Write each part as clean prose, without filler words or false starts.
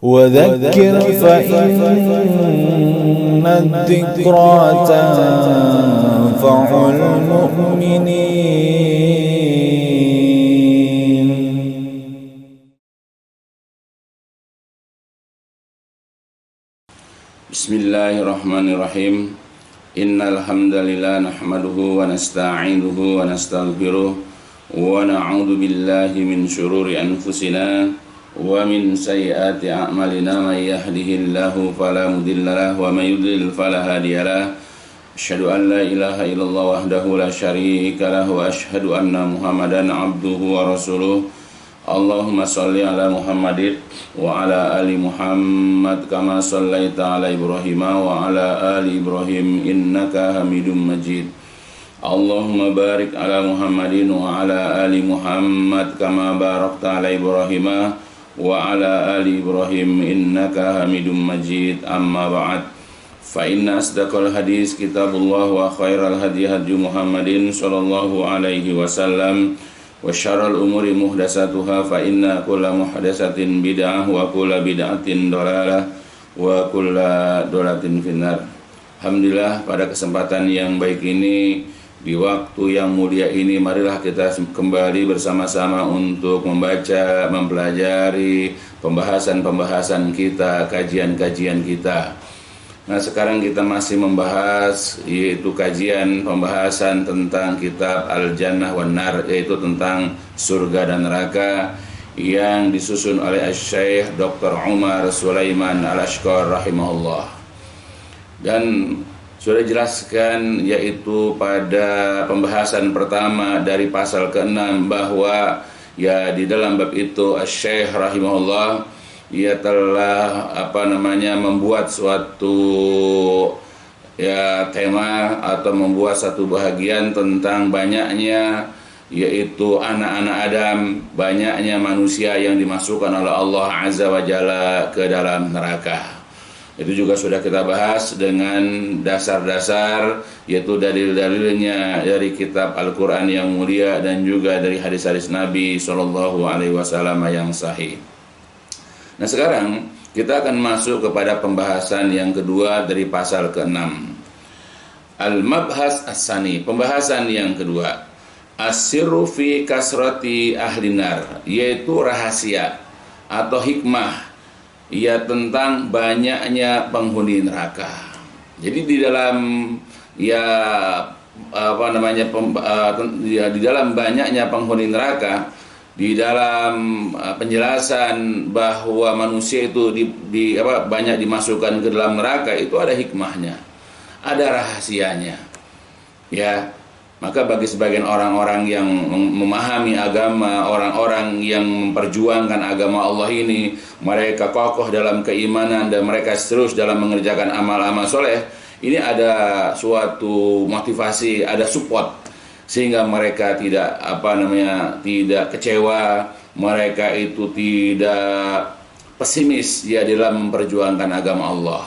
وذكر فإن الذكرى تنفع المؤمنين. Bismillahirrahmanirrahim. Innal hamdalillah nahmaduhu wa nasta'inuhu wa nastaghfiruh wa na'udzu billahi min syururi anfusina wa min sayyiati a'malina. May yahdihillahu fala mudhillalah wa may yudlil fala hadiyalah. Asyhadu an la ilaha illallah wahdahu la syarika lahu wa asyhadu anna Muhammadan abduhu wa rasuluh. Allahumma sholli ala Muhammadin wa ala ali Muhammad kama shallaita ala Ibrahim wa ala ali Ibrahim innaka Hamidum Majid. Allahumma barik ala Muhammadin wa ala ali Muhammad kama barakta ala Ibrahim wa ala ali Ibrahim innaka Hamidum Majid. Amma ba'd. Fa inna asdaqal hadis kitabullah wa khairal hadi hadi Muhammadin sallallahu alaihi wasallam. Wa syarrul umuri muhdatsatuha fa inna kulla muhdatsatin bid'ah wa kulla bid'atin dhalalah wa kulla dhalalatin finnar. Alhamdulillah, pada kesempatan yang baik ini, di waktu yang mulia ini, marilah kita kembali bersama-sama untuk membaca, mempelajari pembahasan-pembahasan kita, kajian-kajian kita. Nah, sekarang kita masih membahas, yaitu kajian pembahasan tentang kitab Al-Jannah wan Nar, yaitu tentang surga dan neraka, yang disusun oleh Syekh Dr. Umar Sulaiman Al-Ashqar rahimahullah. Dan sudah dijelaskan, yaitu pada pembahasan pertama dari pasal ke-6, bahwa ya di dalam bab itu Syekh rahimahullah ia telah membuat suatu tema atau membuat satu bahagian tentang banyaknya, yaitu anak-anak Adam, banyaknya manusia yang dimasukkan oleh Allah Azza wa Jalla ke dalam neraka. Itu juga sudah kita bahas dengan dasar-dasar, yaitu dalil-dalilnya dari kitab Al-Quran yang mulia dan juga dari hadis-hadis Nabi SAW yang sahih. Nah, sekarang kita akan masuk kepada pembahasan yang kedua dari pasal ke-6. Al-Mabhas As-Sani, pembahasan yang kedua. As-sirru fi kasrati ahlinar, yaitu rahasia atau hikmah tentang banyaknya penghuni neraka. Jadi di dalam di dalam banyaknya penghuni neraka, di dalam penjelasan bahwa manusia itu banyak dimasukkan ke dalam neraka, itu ada hikmahnya, ada rahasianya. Ya, maka bagi sebagian orang-orang yang memahami agama, orang-orang yang memperjuangkan agama Allah ini, mereka kokoh dalam keimanan dan mereka terus dalam mengerjakan amal-amal soleh, ini ada suatu motivasi, ada support, sehingga mereka tidak tidak kecewa, mereka itu tidak pesimis dalam memperjuangkan agama Allah.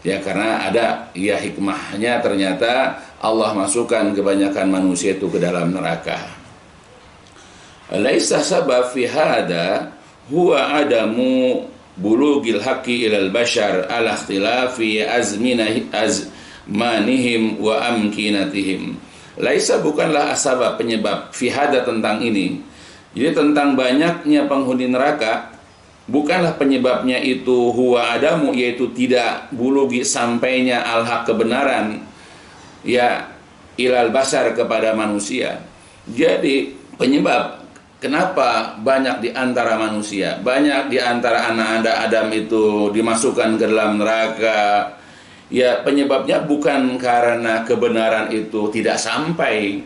Ya, karena ada hikmahnya, ternyata Allah masukkan kebanyakan manusia itu ke dalam neraka. Laisa sabab fi hada huwa adamu bulugil haqqi ilal bashar ala ikhtilafi azmanihim wa amkinatihim. Laisa, bukanlah asbab, penyebab, fihada, tentang ini. Jadi tentang banyaknya penghuni neraka, bukanlah penyebabnya itu huwa adamu, yaitu tidak bulugi, sampainya al-haq, kebenaran, ilal basar, kepada manusia. Jadi penyebab kenapa banyak di antara manusia, banyak di antara anak-anak Adam itu dimasukkan ke dalam neraka, penyebabnya bukan karena kebenaran itu tidak sampai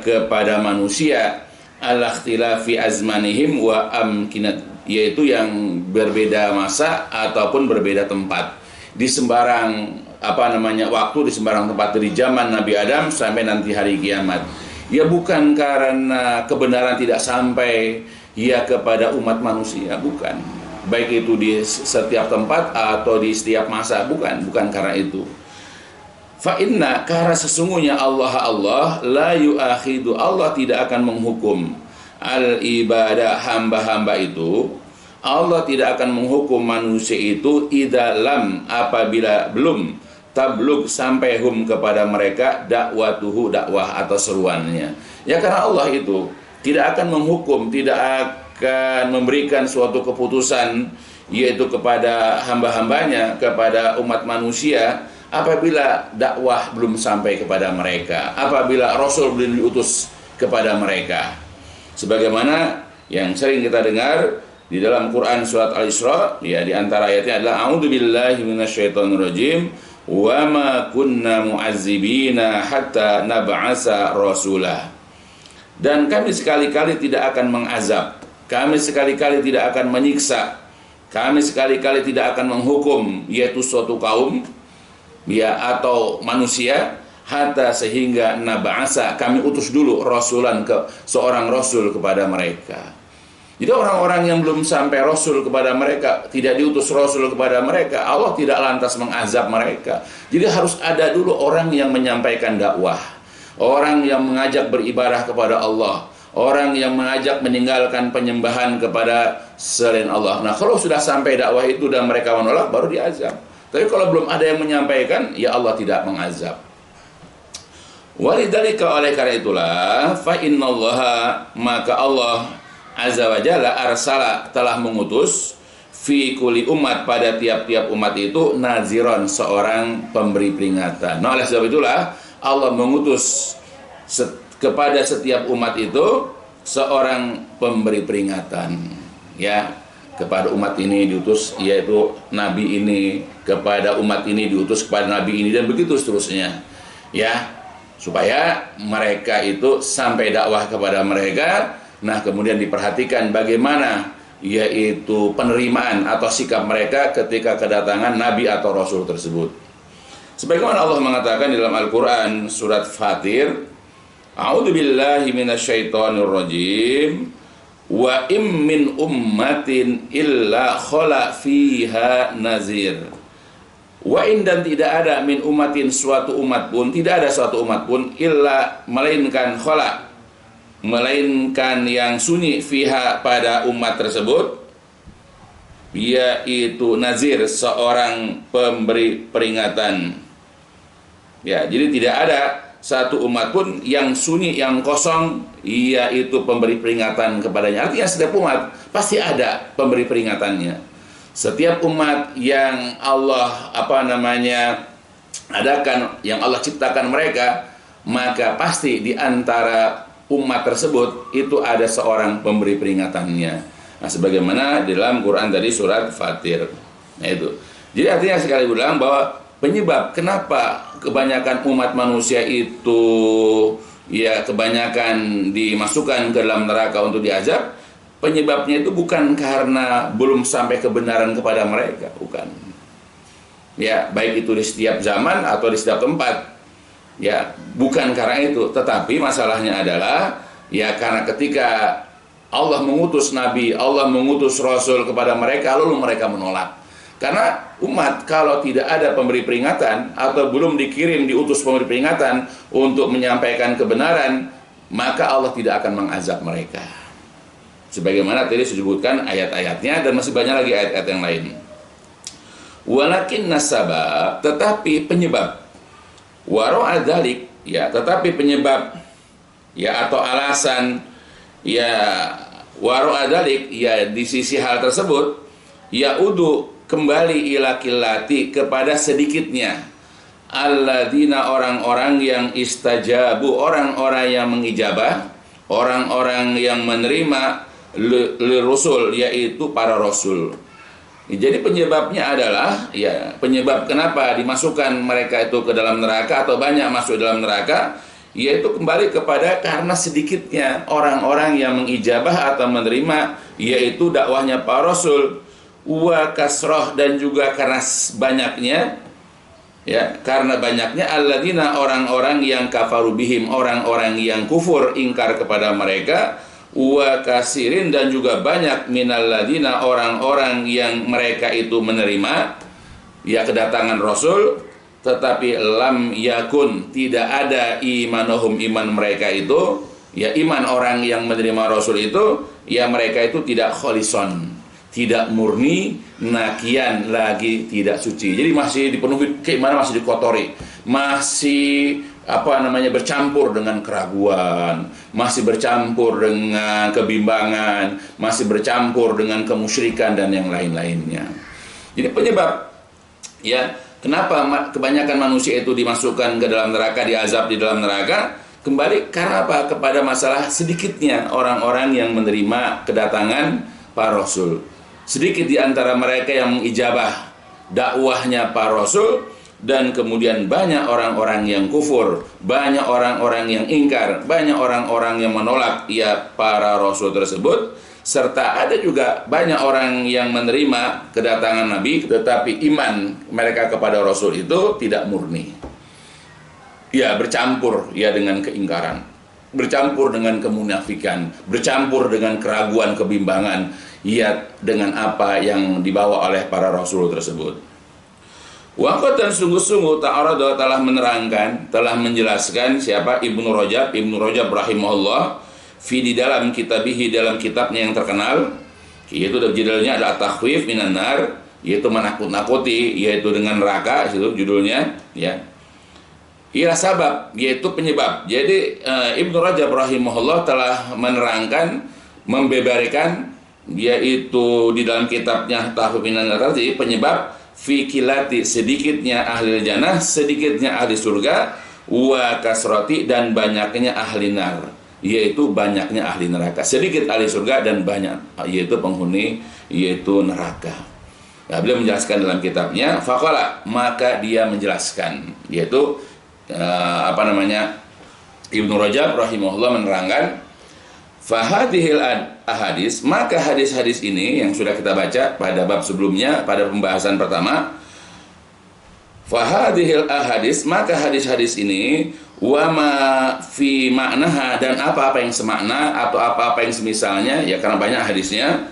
kepada manusia, al-ikhtilafi azmanihim wa amkinat, yaitu yang berbeda masa ataupun berbeda tempat, di sembarang waktu, di sembarang tempat, dari zaman Nabi Adam sampai nanti hari kiamat. Bukan karena kebenaran tidak sampai kepada umat manusia, bukan. Baik itu di setiap tempat atau di setiap masa, bukan karena itu. Fa inna, karena sesungguhnya Allah la yu'akhidu, Allah tidak akan menghukum al ibadah, hamba-hamba itu, Allah tidak akan menghukum manusia itu idalam apabila belum tablug sampai kepada mereka dakwatuhu, dakwah atau seruannya. Ya, karena Allah itu tidak akan menghukum, tidak akan memberikan suatu keputusan yaitu kepada hamba-hambanya, kepada umat manusia apabila dakwah belum sampai kepada mereka, apabila Rasul belum diutus kepada mereka. Sebagaimana yang sering kita dengar di dalam Quran surat Al-Isra, ya, di antara ayatnya adalah a'udzubillahi minasyaitonirrajim wa ma kunna mu'azzibina hatta nab'asa rasulah. Dan kami sekali-kali tidak akan mengazab, kami sekali-kali tidak akan menyiksa, kami sekali-kali tidak akan menghukum yaitu suatu kaum, ya, atau manusia, hatta sehingga nab'asa, kami utus dulu rasulan, ke seorang rasul kepada mereka. Jadi orang-orang yang belum sampai Rasul kepada mereka, tidak diutus Rasul kepada mereka, Allah tidak lantas mengazab mereka. Jadi harus ada dulu orang yang menyampaikan dakwah, orang yang mengajak beribadah kepada Allah, orang yang mengajak meninggalkan penyembahan kepada selain Allah. Nah, kalau sudah sampai dakwah itu dan mereka menolak, baru diazab. Tapi kalau belum ada yang menyampaikan, ya Allah tidak mengazab. Walidzalika, oleh karena itulah, fa innallaha, maka Allah Azza wa Jalla arsala, telah mengutus, fi kulli umat, pada tiap-tiap umat itu, naziron, seorang pemberi peringatan. Nah, oleh sebab itulah Allah mengutus kepada setiap umat itu seorang pemberi peringatan. Ya, kepada umat ini diutus yaitu nabi ini, kepada umat ini diutus kepada nabi ini, dan begitu seterusnya. Ya, supaya mereka itu sampai dakwah kepada mereka. Nah, kemudian diperhatikan bagaimana yaitu penerimaan atau sikap mereka ketika kedatangan nabi atau rasul tersebut. Sebagaimana Allah mengatakan di dalam Al-Qur'an surat Fatir, a'udzubillahi minasyaitonirrajim, wa im min ummatin illa khala fiha nazir. Wa in, dan tidak ada, min umatin, suatu umat pun, tidak ada suatu umat pun, illa, melainkan khala, melainkan yang sunyi, fiha, pada umat tersebut, yaitu nazir, seorang pemberi peringatan. Ya, jadi tidak ada satu umat pun yang sunyi, yang kosong, yaitu pemberi peringatan kepadanya. Artinya setiap umat pasti ada pemberi peringatannya. Setiap umat yang Allah adakan, yang Allah ciptakan mereka, maka pasti di antara umat tersebut itu ada seorang pemberi peringatannya. Nah, sebagaimana di dalam Quran tadi surat Fatir. Nah, itu. Jadi artinya sekali ulang bahwa penyebab kenapa kebanyakan umat manusia itu ya kebanyakan dimasukkan ke dalam neraka untuk diazab, penyebabnya itu bukan karena belum sampai kebenaran kepada mereka, bukan. Ya, baik itu di setiap zaman atau di setiap tempat. Ya, bukan karena itu, tetapi masalahnya adalah ya karena ketika Allah mengutus nabi, Allah mengutus rasul kepada mereka, lalu mereka menolak. Karena umat kalau tidak ada pemberi peringatan atau belum dikirim, diutus pemberi peringatan untuk menyampaikan kebenaran, maka Allah tidak akan mengazab mereka. Sebagaimana tadi disebutkan ayat-ayatnya, dan masih banyak lagi ayat-ayat yang lain. Walakin nasabah, tetapi penyebab, waro'a dzalik, ya, tetapi penyebab, ya, atau alasan, ya, waro'a dzalik, ya, di sisi hal tersebut, ya'udu, kembali ila qillati, kepada sedikitnya, alladzina, orang-orang yang istajabu, orang-orang yang mengijabah, orang-orang yang menerima lirusul, yaitu para rasul. Jadi penyebabnya adalah, ya, penyebab kenapa dimasukkan mereka itu ke dalam neraka atau banyak masuk dalam neraka, yaitu kembali kepada karena sedikitnya orang-orang yang mengijabah atau menerima yaitu dakwahnya para rasul, wa kasroh, dan juga karena banyaknya, ya, karena banyaknya alladzina, orang-orang yang kafaru bihim, orang-orang yang kufur, ingkar kepada mereka, wa kasirin, dan juga banyak minalladzina, orang-orang yang mereka itu menerima ya kedatangan rasul, tetapi lam yakun, tidak ada imanuhum, iman mereka itu, ya, iman orang yang menerima rasul itu, ya, mereka itu tidak kholison, tidak murni, nakian lagi tidak suci. Jadi masih dipenuhi keimanan, masih dikotori, masih bercampur dengan keraguan, masih bercampur dengan kebimbangan, masih bercampur dengan kemusyrikan dan yang lain-lainnya. Jadi penyebab kenapa kebanyakan manusia itu dimasukkan ke dalam neraka, diazab di dalam neraka, kembali karena apa? Kepada masalah sedikitnya orang-orang yang menerima kedatangan para rasul. Sedikit di antara mereka yang mengijabah dakwahnya para rasul, dan kemudian banyak orang-orang yang kufur, banyak orang-orang yang ingkar, banyak orang-orang yang menolak para rasul tersebut, serta ada juga banyak orang yang menerima kedatangan Nabi tetapi iman mereka kepada rasul itu tidak murni. Bercampur dengan keingkaran, bercampur dengan kemunafikan, bercampur dengan keraguan, kebimbangan dengan apa yang dibawa oleh para rasul tersebut. Waqat dan sungguh-sungguh ta'arada telah menerangkan, telah menjelaskan siapa Ibnu Rajab rahimahullah di dalam kitabihi, dalam kitabnya yang terkenal, yaitu judulnya ada At-Takhwif minan nar, yaitu menakut-nakuti yaitu dengan neraka, itu judulnya sabab, yaitu penyebab. Jadi Ibnu Rajab rahimahullah telah menerangkan, membeberkan, yaitu di dalam kitabnya Takhwif minan nar tadi, penyebab fi kilati, sedikitnya ahli jannah, sedikitnya ahli surga, wa kasrati, dan banyaknya ahli nar, yaitu banyaknya ahli neraka. Sedikit ahli surga dan banyak yaitu penghuni yaitu neraka. Beliau menjelaskan dalam kitabnya, faqala, maka dia menjelaskan, yaitu Ibnu Rajab rahimahullah menerangkan, fahadhil ahadis, maka hadis-hadis ini yang sudah kita baca pada bab sebelumnya, pada pembahasan pertama, fahadhil ahadis, maka hadis-hadis ini, wama fi maknaha, dan apa-apa yang semakna atau apa-apa yang semisalnya, karena banyak hadisnya,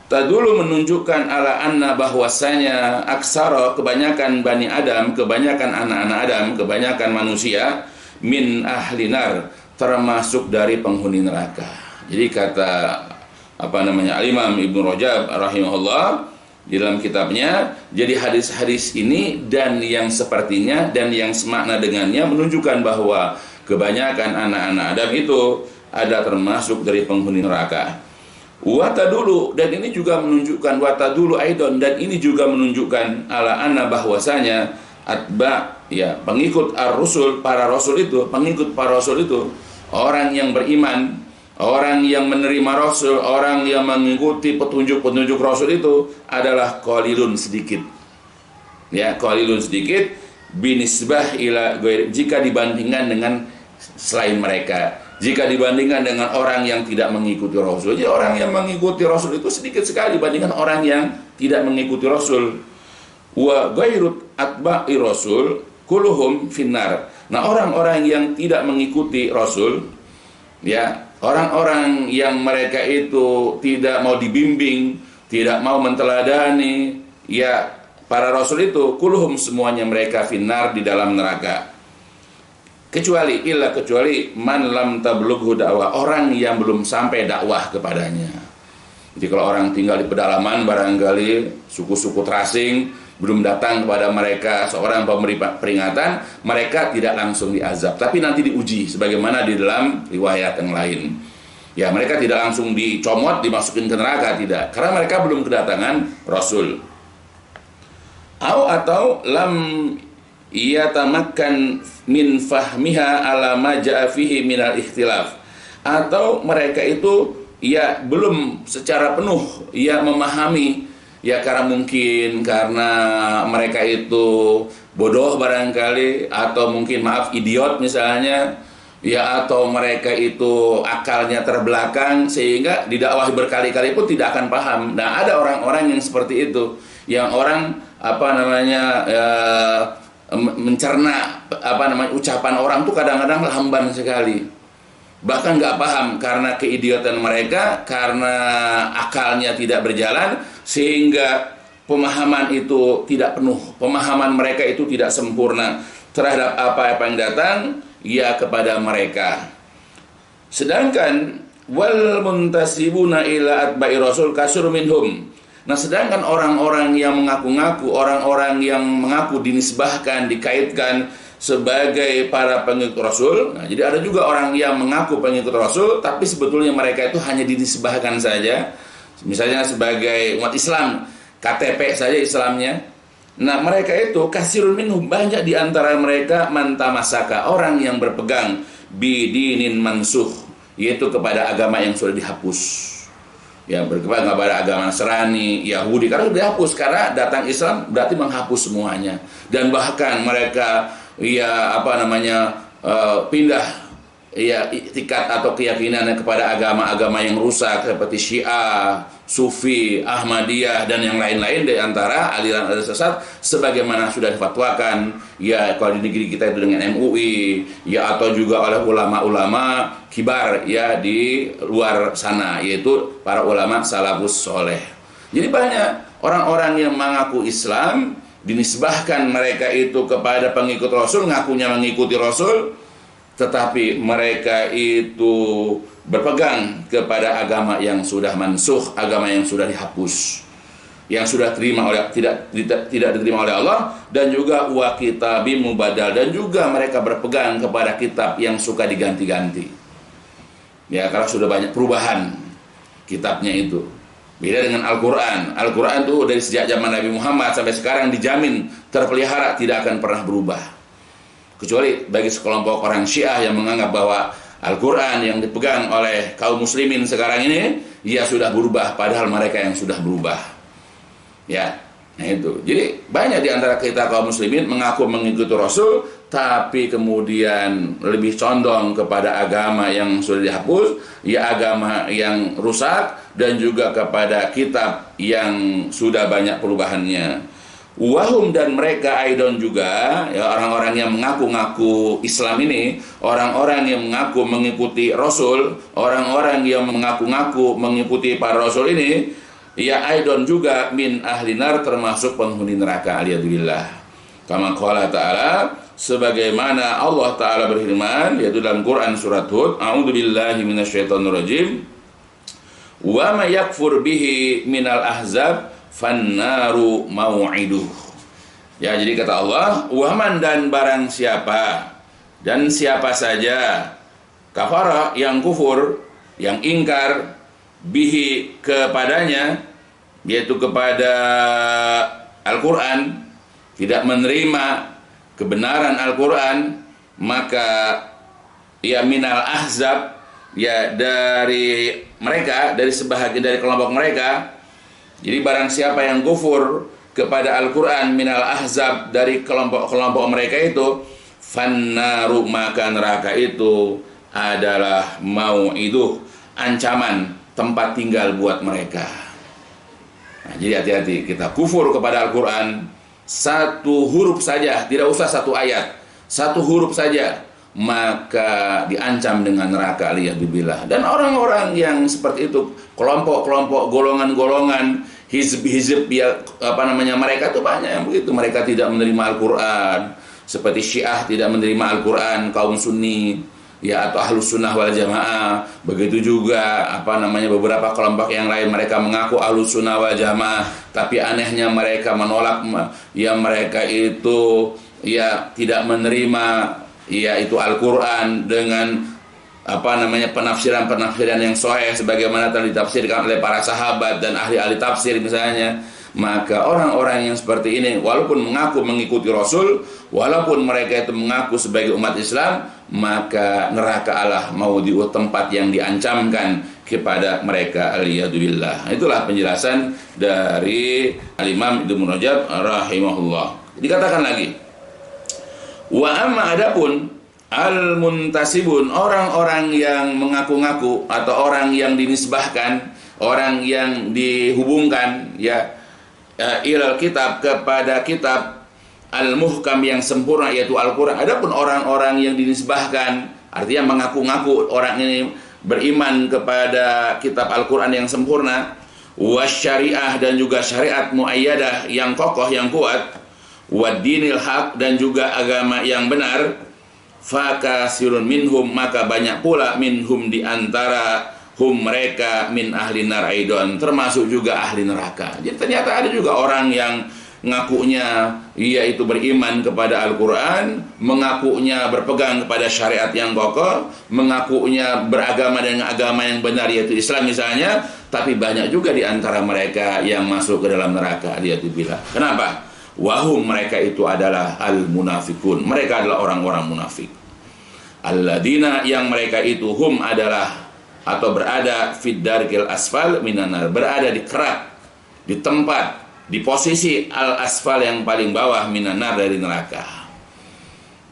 tadulu menunjukkan ala anna, bahwasanya aksara, kebanyakan Bani Adam, kebanyakan anak-anak Adam, kebanyakan manusia, min ahli nar, termasuk dari penghuni neraka. Jadi kata Al-Imam Ibnu Rajab rahimahullah di dalam kitabnya, jadi hadis-hadis ini dan yang sepertinya dan yang semakna dengannya menunjukkan bahwa kebanyakan anak-anak Adam itu ada termasuk dari penghuni neraka. Watadulu, dan ini juga menunjukkan, watadulu aidon, dan ini juga menunjukkan ala anna, bahwasanya pengikut ar-rusul, para rasul itu, pengikut para rasul itu, orang yang beriman, orang yang menerima rasul, orang yang mengikuti petunjuk-petunjuk rasul itu adalah qalilun, sedikit. Qalilun, sedikit, binisbah ila ghairi, jika dibandingkan dengan selain mereka. Jika dibandingkan dengan orang yang tidak mengikuti rasul. Jadi orang yang mengikuti rasul itu sedikit sekali dibandingkan orang yang tidak mengikuti rasul. Wa ghairut atba'i rasul kulluhum finnar. Nah, orang-orang yang tidak mengikuti rasul, orang-orang yang mereka itu tidak mau dibimbing, tidak mau menteladani, para rasul itu, kulluhum, semuanya mereka finnar, di dalam neraka. Kecuali man lam tablughu dakwah, orang yang belum sampai dakwah kepadanya. Jadi kalau orang tinggal di pedalaman, barangkali suku-suku terasing belum datang kepada mereka seorang pemberi peringatan, mereka tidak langsung diazab, tapi nanti diuji sebagaimana di dalam riwayat yang lain. Mereka tidak langsung dicomot, dimasukin ke neraka, tidak, karena mereka belum kedatangan rasul. Atau lam yatamakkan min fahmiha ala ma ja'a fihi minal ikhtilaf, atau mereka itu belum secara penuh memahami, karena mungkin karena mereka itu bodoh barangkali, atau mungkin idiot misalnya, atau mereka itu akalnya terbelakang sehingga didakwahi berkali-kali pun tidak akan paham. Nah, ada orang-orang yang seperti itu, yang orang mencerna ucapan orang tuh kadang-kadang lamban sekali, bahkan nggak paham karena keidiotan mereka, karena akalnya tidak berjalan, sehingga pemahaman itu tidak penuh, pemahaman mereka itu tidak sempurna terhadap apa yang datang kepada mereka. Sedangkan wal muntasibuna ila atba'i rasul kasur minhum, Nah, sedangkan orang-orang yang mengaku dinisbahkan, dikaitkan sebagai para pengikut Rasul. Nah, jadi ada juga orang yang mengaku pengikut Rasul, tapi sebetulnya mereka itu hanya dinisbahkan saja. Misalnya sebagai umat Islam, KTP saja Islamnya. Nah, mereka itu kasirun minhum, banyak di antara mereka mantamasaka, orang yang berpegang bidinin mansuh, yaitu kepada agama yang sudah dihapus. Ya, berpegang kepada agama Nasrani, Yahudi, karena sudah dihapus, karena datang Islam berarti menghapus semuanya. Dan bahkan mereka pindah iktikat atau keyakinannya kepada agama-agama yang rusak seperti Syiah, Sufi, Ahmadiyah dan yang lain-lain di antara aliran-aliran sesat sebagaimana sudah difatwakan ya kalau di negeri kita itu dengan MUI ya atau juga oleh ulama-ulama kibar ya di luar sana, yaitu para ulama salafus soleh. Jadi banyak orang-orang yang mengaku Islam, dinisbahkan mereka itu kepada pengikut Rasul, ngakunya mengikuti Rasul, tetapi mereka itu berpegang kepada agama yang sudah mansuh, agama yang sudah dihapus, yang sudah tidak diterima oleh Allah, dan juga wa kitabim mubadal, dan juga mereka berpegang kepada kitab yang suka diganti-ganti. Ya, karena sudah banyak perubahan kitabnya itu. Beda dengan Al-Quran. Al-Quran itu dari sejak zaman Nabi Muhammad sampai sekarang dijamin terpelihara, tidak akan pernah berubah. Kecuali bagi sekelompok orang Syiah yang menganggap bahwa Al-Quran yang dipegang oleh kaum muslimin sekarang ini ya sudah berubah, padahal mereka yang sudah berubah. Ya, nah itu. Jadi banyak di antara kita kaum muslimin mengaku mengikuti Rasul, tapi kemudian lebih condong kepada agama yang sudah dihapus, ya agama yang rusak, dan juga kepada kitab yang sudah banyak perubahannya. Wahum, dan mereka aidon juga ya, orang-orang yang mengaku-ngaku Islam ini, orang-orang yang mengaku mengikuti Rasul, orang-orang yang mengaku-ngaku mengikuti para Rasul ini, ya aidon juga min ahlinar, termasuk penghuni neraka, aliyadzubillah. Kama qala ta'ala, sebagaimana Allah Ta'ala berfirman yaitu dalam Quran surat Hud, a'udzubillahi minasyaitonirrajim, wa may yakfur bihi minal ahzab fannaru mau'iduh. Ya, jadi kata Allah, waman, dan barang siapa dan siapa saja kafara, yang kufur, yang ingkar, bihi, kepadanya, yaitu kepada Al-Quran, tidak menerima kebenaran Al-Quran, maka ya minal ahzab, ya dari mereka, dari sebahagian dari kelompok mereka. Jadi barang siapa yang kufur kepada Al-Quran minal ahzab, dari kelompok-kelompok mereka itu, fannaru, maka neraka itu adalah mau'iduh, ancaman tempat tinggal buat mereka. Nah, jadi hati-hati, kita kufur kepada Al-Quran satu huruf saja, tidak usah satu ayat, satu huruf saja, maka diancam dengan neraka, aliyadzubillah. Dan orang-orang yang seperti itu, kelompok-kelompok, golongan-golongan, hizb-hizb ya, mereka tuh banyak yang begitu. Mereka tidak menerima Al-Quran, seperti Syiah tidak menerima Al-Quran, kaum Sunni ya, atau Ahlus Sunnah wal Jamaah. Begitu juga beberapa kelompok yang lain, mereka mengaku Ahlus Sunnah wal Jamaah, tapi anehnya mereka menolak, ya mereka itu ya tidak menerima yaitu Al-Quran dengan penafsiran-penafsiran yang sahih sebagaimana telah ditafsirkan oleh para sahabat dan ahli-ahli tafsir misalnya. Maka orang-orang yang seperti ini, walaupun mengaku mengikuti Rasul, walaupun mereka itu mengaku sebagai umat Islam, maka neraka Allah maudhi'u, tempat yang diancamkan kepada mereka, aliyadzubillah. Itulah penjelasan dari Al-Imam Ibnu Rajab rahimahullah. Dikatakan lagi, wa amma, adapun al-muntasibun, orang-orang yang mengaku-ngaku atau orang yang dinisbahkan, orang yang dihubungkan ya ilal kitab, kepada kitab al-muhkam yang sempurna yaitu Al-Quran. Adapun orang-orang yang dinisbahkan, artinya mengaku-ngaku orang ini beriman kepada kitab Al-Quran yang sempurna, wasyariah, dan juga syariat muayyadah yang kokoh, yang kuat, wadinil haq, dan juga agama yang benar, fakasirun minhum, maka banyak pula minhum di antara mereka min ahli nar aidon, termasuk juga ahli neraka. Jadi ternyata ada juga orang yang ngakunya yaitu beriman kepada Al-Quran, mengakunya berpegang kepada syariat yang kokoh, mengakunya beragama dengan agama yang benar yaitu Islam misalnya, tapi banyak juga di antara mereka yang masuk ke dalam neraka. Dia bilang, kenapa? Wahum, mereka itu adalah al-munafikun, mereka adalah orang-orang munafik. Alladzina, yang mereka itu hum adalah atau berada fid darkil asfal minan nar, berada di kerak, di tempat, di posisi al-asfal yang paling bawah minan nar, dari neraka.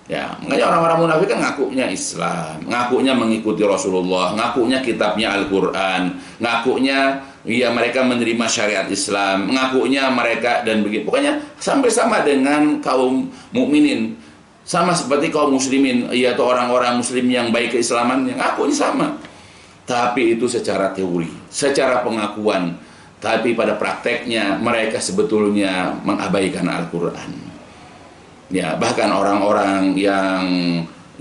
Ya, makanya orang-orang munafik kan ngakunya Islam, ngakunya mengikuti Rasulullah, ngakunya kitabnya Al-Quran, ngakunya ya mereka menerima syariat Islam, ngakunya mereka dan begitu. Pokoknya sampai sama dengan kaum mukminin, sama seperti kaum muslimin, yaitu orang-orang muslim yang baik keislamannya, ngakunya sama. Tapi itu secara teori, secara pengakuan. Tapi pada prakteknya mereka sebetulnya mengabaikan Al-Quran. Ya, bahkan orang-orang yang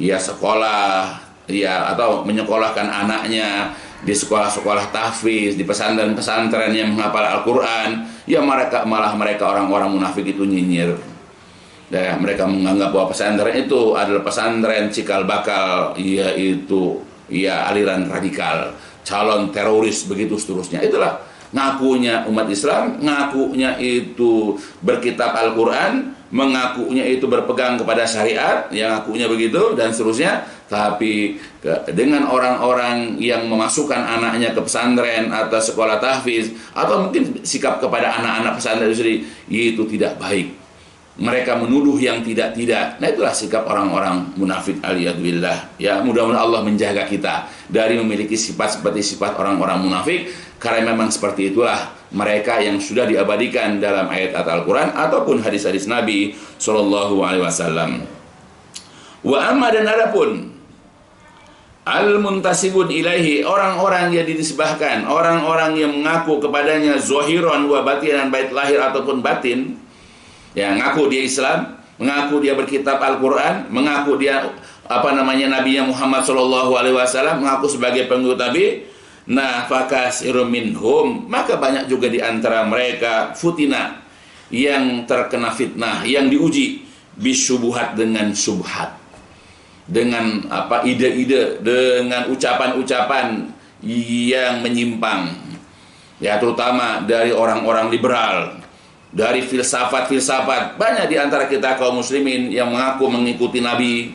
ya sekolah, ya atau menyekolahkan anaknya di sekolah-sekolah tahfiz, di pesantren-pesantren yang menghafal Al-Quran, ya mereka orang-orang munafik itu nyinyir. Ya, mereka menganggap bahwa pesantren itu adalah pesantren cikal bakal, yaitu ya aliran radikal, calon teroris, begitu seterusnya. Itulah ngakunya umat Islam, ngakunya itu berkitab Al-Quran, mengakunya itu berpegang kepada syariat, yang ngakunya begitu dan seterusnya. Tapi dengan orang-orang yang memasukkan anaknya ke pesantren atau sekolah tahfiz, atau mungkin sikap kepada anak-anak pesantren itu sendiri, itu tidak baik. Mereka menuduh yang tidak-tidak. Nah, itulah sikap orang-orang munafik, aliyadzubillah. Ya, mudah-mudahan Allah menjaga kita dari memiliki sifat seperti sifat orang-orang munafik, karena memang seperti itulah mereka yang sudah diabadikan dalam ayat Al-Quran ataupun hadis-hadis Nabi Sallallahu Alaihi Wasallam. Wa amma, dan adapun al-muntasibun ilaihi, orang-orang yang dinisbahkan, orang-orang yang mengaku kepadanya zohiron wa batinan, baik lahir ataupun batin, ya, ngaku dia Islam, mengaku dia berkitab Al-Quran, mengaku dia Nabinya Muhammad Sallallahu Alaihi Wasallam, mengaku sebagai pengikut Nabi. Nah, fakasirum minhum, maka banyak juga di antara mereka futina, yang terkena fitnah, yang diuji bisyubuhat, dengan subhat, dengan ide-ide, dengan ucapan-ucapan yang menyimpang, ya terutama dari orang-orang liberal, dari filsafat-filsafat. Banyak di antara kita kaum muslimin yang mengaku mengikuti Nabi,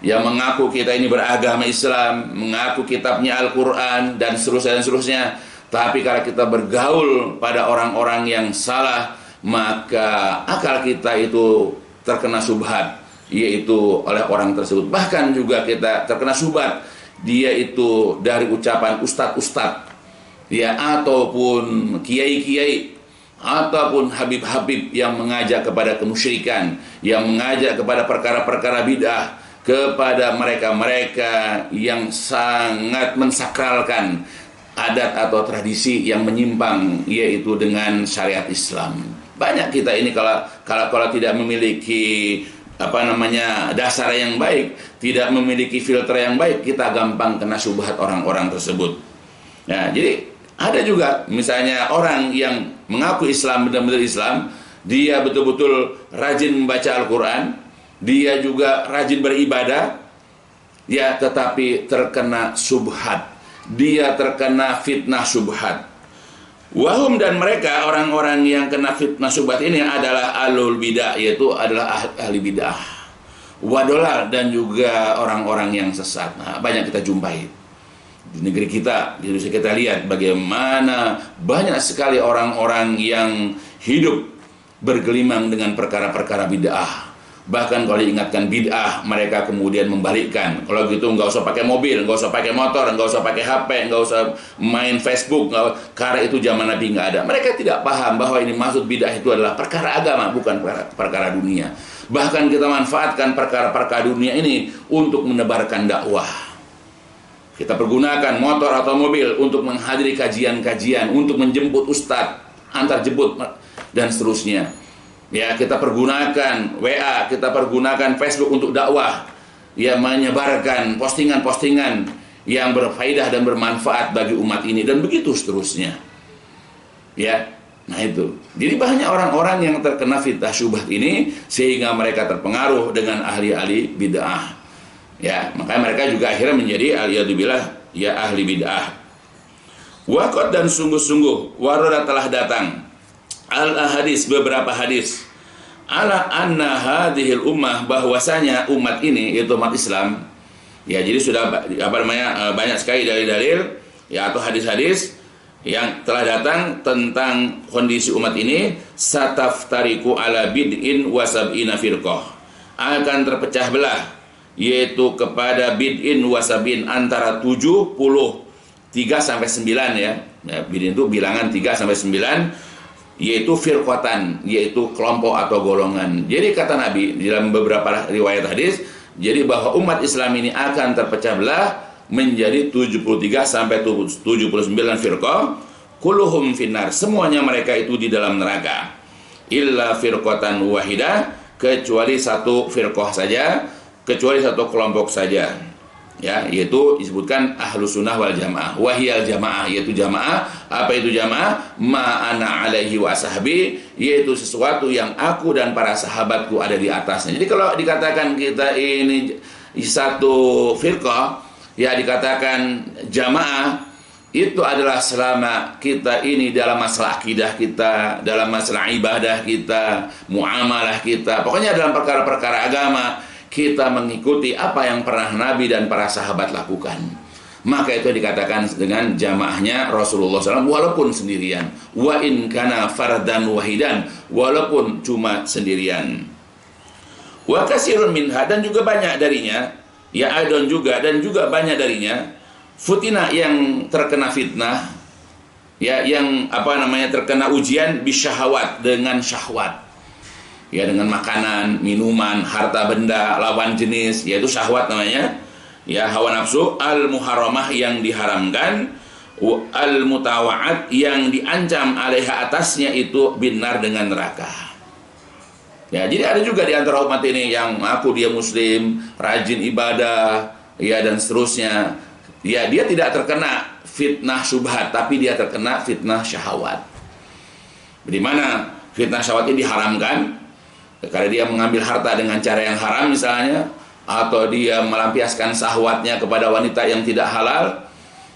yang mengaku kita ini beragama Islam, mengaku kitabnya Al-Quran, dan seterusnya. Tapi kalau kita bergaul pada orang-orang yang salah, maka akal kita itu terkena subhat, yaitu oleh orang tersebut. Bahkan juga kita terkena subhat, dia itu dari ucapan ustadz-ustadz, ya, ataupun kiai-kiai, ataupun habib-habib yang mengajak kepada kemusyrikan, yang mengajak kepada perkara-perkara bid'ah, kepada mereka-mereka yang sangat mensakralkan adat atau tradisi yang menyimpang, yaitu dengan syariat Islam. Banyak kita ini kalau tidak memiliki dasar yang baik, tidak memiliki filter yang baik, kita gampang kena syubhat orang-orang tersebut. Nah, jadi ada juga misalnya orang yang mengaku Islam, benar-benar Islam, dia betul-betul rajin membaca Al-Quran, dia juga rajin beribadah, ya, tetapi terkena subhat, dia terkena fitnah subhat. Wahum, dan mereka orang-orang yang kena fitnah subhat ini adalah alul bidah, yaitu adalah ahli bidah, wadolal, dan juga orang-orang yang sesat. Nah, banyak kita jumpai di negeri kita, di Indonesia. Kita lihat bagaimana banyak sekali orang-orang yang hidup bergelimang dengan perkara-perkara bid'ah. Bahkan kalau diingatkan bid'ah, mereka kemudian membalikkan. Kalau gitu nggak usah pakai mobil, nggak usah pakai motor, nggak usah pakai HP, nggak usah main Facebook, karena itu zaman Nabi nggak ada. Mereka tidak paham bahwa ini maksud bid'ah itu adalah perkara agama, bukan perkara dunia. Bahkan kita manfaatkan perkara-perkara dunia ini untuk menebarkan dakwah. Kita pergunakan motor atau mobil untuk menghadiri kajian-kajian, untuk menjemput ustadz, antar jemput, dan seterusnya. Ya, kita pergunakan WA, kita pergunakan Facebook untuk dakwah, ya, menyebarkan postingan-postingan yang berfaedah dan bermanfaat bagi umat ini, dan begitu seterusnya. Ya, nah itu. Jadi banyak orang-orang yang terkena fitnah syubhat ini sehingga mereka terpengaruh dengan ahli-ahli bid'ah. Ya, makanya mereka juga akhirnya menjadi aliyadzubillah ya ahli bid'ah. Waqad dan sungguh-sungguh warada telah datang al-ahadis beberapa hadis ala anna hadhil ummah bahwasanya umat ini yaitu umat Islam. Ya, jadi sudah banyak sekali dalil-dalil ya atau hadis-hadis yang telah datang tentang kondisi umat ini. Sataftariku ala bid'in wa sab'ina firqah, akan terpecah belah yaitu kepada bid'in wa sab'in, antara 73 sampai 9 ya. Bid'in itu bilangan 3 sampai 9, yaitu firqatan, yaitu kelompok atau golongan. Jadi kata Nabi di dalam beberapa riwayat hadis, jadi bahwa umat Islam ini akan terpecah belah menjadi 73 sampai 79 firqah, kulluhum finnar, semuanya mereka itu di dalam neraka, illa firqatan wahidah, kecuali satu firqah saja, kecuali satu kelompok saja, ya, yaitu disebutkan ahlus sunnah wal jamaah, wahiyal jamaah, yaitu jamaah. Apa itu jamaah? Ma'ana alaihi wa sahbi, yaitu sesuatu yang aku dan para sahabatku ada di atasnya. Jadi kalau dikatakan kita ini satu firqah, ya dikatakan jamaah, itu adalah selama kita ini dalam masalah akidah kita, dalam masalah ibadah kita, muamalah kita, pokoknya dalam perkara-perkara agama, kita mengikuti apa yang pernah Nabi dan para sahabat lakukan. Maka itu dikatakan dengan jamaahnya Rasulullah SAW, walaupun sendirian. Wa in kana fardan wahidan, walaupun cuma sendirian. Wa kasirun minha, dan juga banyak darinya, ya adon juga, dan juga banyak darinya, futina, yang terkena fitnah, ya, yang terkena ujian bisyahawat, dengan syahwat, ya, dengan makanan, minuman, harta benda, lawan jenis, yaitu syahwat namanya, ya, hawa nafsu, al-muharramah, yang diharamkan, al-mutawa'at, yang diancam alaiha, atasnya itu, binar, dengan neraka. Ya, jadi ada juga di antara umat ini yang mengaku dia muslim, rajin ibadah, ya, dan seterusnya. Ya, dia tidak terkena fitnah syubhat, tapi dia terkena fitnah syahwat. Di mana fitnah syahwat ini diharamkan karena dia mengambil harta dengan cara yang haram misalnya, atau dia melampiaskan syahwatnya kepada wanita yang tidak halal,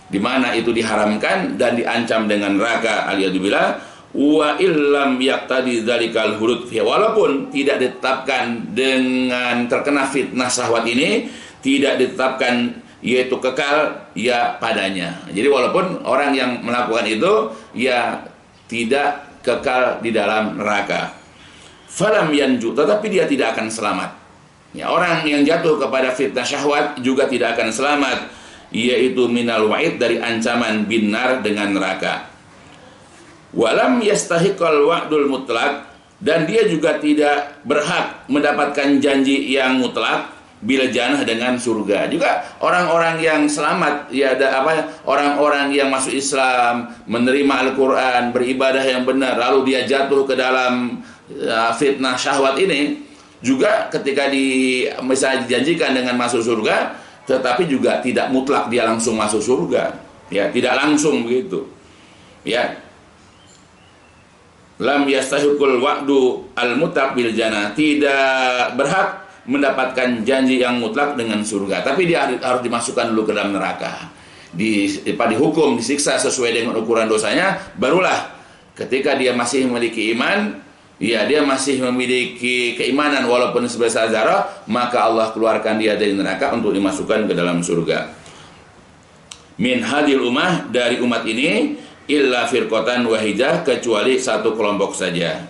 di mana itu diharamkan dan diancam dengan neraka, aliyadzubillah. Wa illam yaqtadi dzalikal hurud, walaupun tidak ditetapkan dengan terkena fitnah syahwat ini, tidak ditetapkan yaitu kekal ya padanya. Jadi walaupun orang yang melakukan itu ya tidak kekal di dalam neraka. Falam yanju, tetapi dia tidak akan selamat. Ya, orang yang jatuh kepada fitnah syahwat juga tidak akan selamat, yaitu minal wa'id, dari ancaman binar, dengan neraka. Walam yastahiqal wa'dul mutlak, dan dia juga tidak berhak mendapatkan janji yang mutlak, bil jannah, dengan surga. Juga orang-orang yang selamat, ya, orang-orang yang masuk Islam, menerima Al-Quran, beribadah yang benar, lalu dia jatuh ke dalam fitnah syahwat ini, juga ketika misalnya dijanjikan dengan masuk surga, tetapi juga tidak mutlak dia langsung masuk surga, ya, tidak langsung begitu, ya. Lam yastahiqul wa'du al-mutlaq bil jannah, tidak berhak mendapatkan janji yang mutlak dengan surga, tapi dia harus dimasukkan dulu ke dalam neraka, dihukum, disiksa sesuai dengan ukuran dosanya, barulah ketika dia masih memiliki iman, ya, dia masih memiliki keimanan walaupun sebesar zarah, maka Allah keluarkan dia dari neraka untuk dimasukkan ke dalam surga. Min hadil ummah, dari umat ini, illa firqatan wahidah, kecuali satu kelompok saja.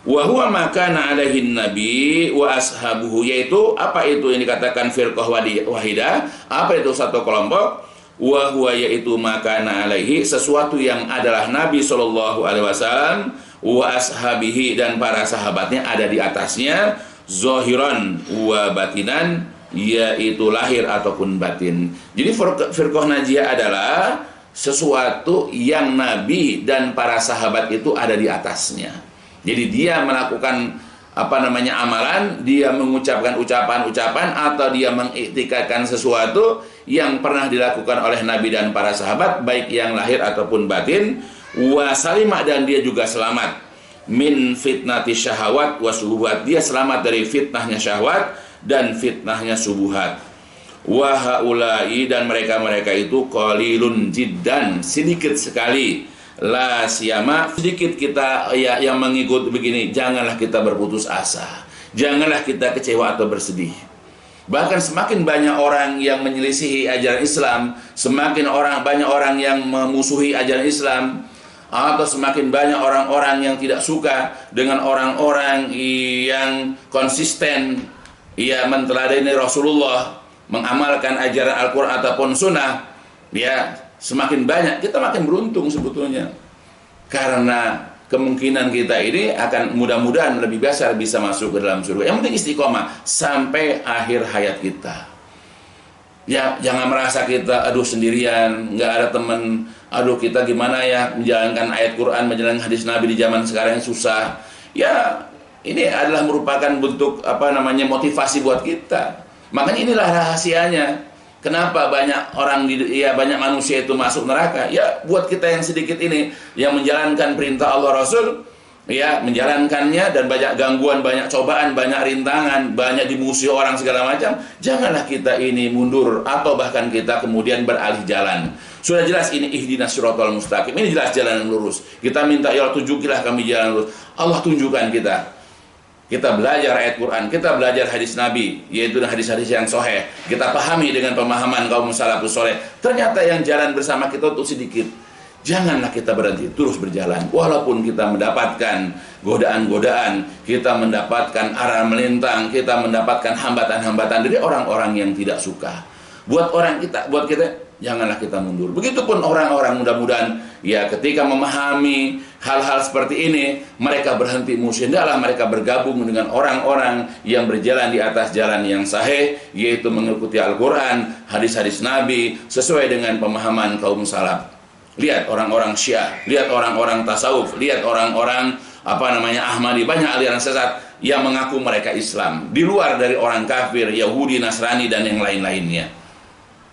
Wa huwa ma kana alaihi nabi wa ashabuhu, yaitu apa itu yang dikatakan firqah wahidah, apa itu satu kelompok? Wa huwa, yaitu ma kana alaihi, sesuatu yang adalah Nabi sallallahu alaihi wasallam, wa ashabihi, dan para sahabatnya ada di atasnya, zahiran wa batinan, yaitu lahir ataupun batin. Jadi firqah najiyah adalah sesuatu yang Nabi dan para sahabat itu ada di atasnya. Jadi dia melakukan amalan, dia mengucapkan ucapan-ucapan, atau dia mengiktikadkan sesuatu yang pernah dilakukan oleh Nabi dan para sahabat, baik yang lahir ataupun batin. Wa salimah, dan dia juga selamat min fitnati syahawat wa subuhat, dia selamat dari fitnahnya syahwat dan fitnahnya subuhat. Wa haula'i, dan mereka itu qalilun jiddan, sedikit sekali. La siyama, sedikit kita ya yang mengikut begini. Janganlah kita berputus asa, janganlah kita kecewa atau bersedih. Bahkan semakin banyak orang yang menyelisihi ajaran Islam, semakin banyak orang yang memusuhi ajaran Islam, atau semakin banyak orang-orang yang tidak suka dengan orang-orang yang konsisten ia menteladani Rasulullah, mengamalkan ajaran Al-Quran ataupun Sunnah, ya semakin banyak, kita makin beruntung sebetulnya. Karena kemungkinan kita ini akan mudah-mudahan lebih besar bisa masuk ke dalam surga. Yang penting istiqomah sampai akhir hayat kita. Ya, jangan merasa kita aduh sendirian, nggak ada teman, aduh kita gimana ya menjalankan ayat Quran, menjalankan hadis Nabi di zaman sekarang yang susah. Ya, ini adalah merupakan bentuk motivasi buat kita. Makanya inilah rahasianya. Kenapa banyak orang banyak manusia itu masuk neraka? Ya, buat kita yang sedikit ini yang menjalankan perintah Allah Rasul, ya menjalankannya, dan banyak gangguan, banyak cobaan, banyak rintangan, banyak dimusuhi orang segala macam, janganlah kita ini mundur atau bahkan kita kemudian beralih jalan. Sudah jelas ini ihdinas siratal mustaqim, ini jelas jalan yang lurus. Kita minta ya Allah tunjukilah kami jalan lurus. Allah tunjukkan kita. Kita belajar ayat Quran, kita belajar hadis Nabi, yaitu hadis-hadis yang sahih. Kita pahami dengan pemahaman kaum salafus saleh. Ternyata yang jalan bersama kita itu sedikit. Janganlah kita berhenti, terus berjalan. Walaupun kita mendapatkan godaan-godaan, kita mendapatkan arah melintang, kita mendapatkan hambatan-hambatan dari orang-orang yang tidak suka. Buat kita, janganlah kita mundur. Begitupun orang-orang, mudah-mudahan ya ketika memahami hal-hal seperti ini, mereka berhenti musyawarah, mereka bergabung dengan orang-orang yang berjalan di atas jalan yang sahih, yaitu mengikuti Al-Quran, hadis-hadis Nabi, sesuai dengan pemahaman kaum salaf. Lihat orang-orang Syiah, lihat orang-orang tasawuf, lihat orang-orang Ahmadi, banyak aliran sesat yang mengaku mereka Islam, di luar dari orang kafir, Yahudi, Nasrani, dan yang lain-lainnya.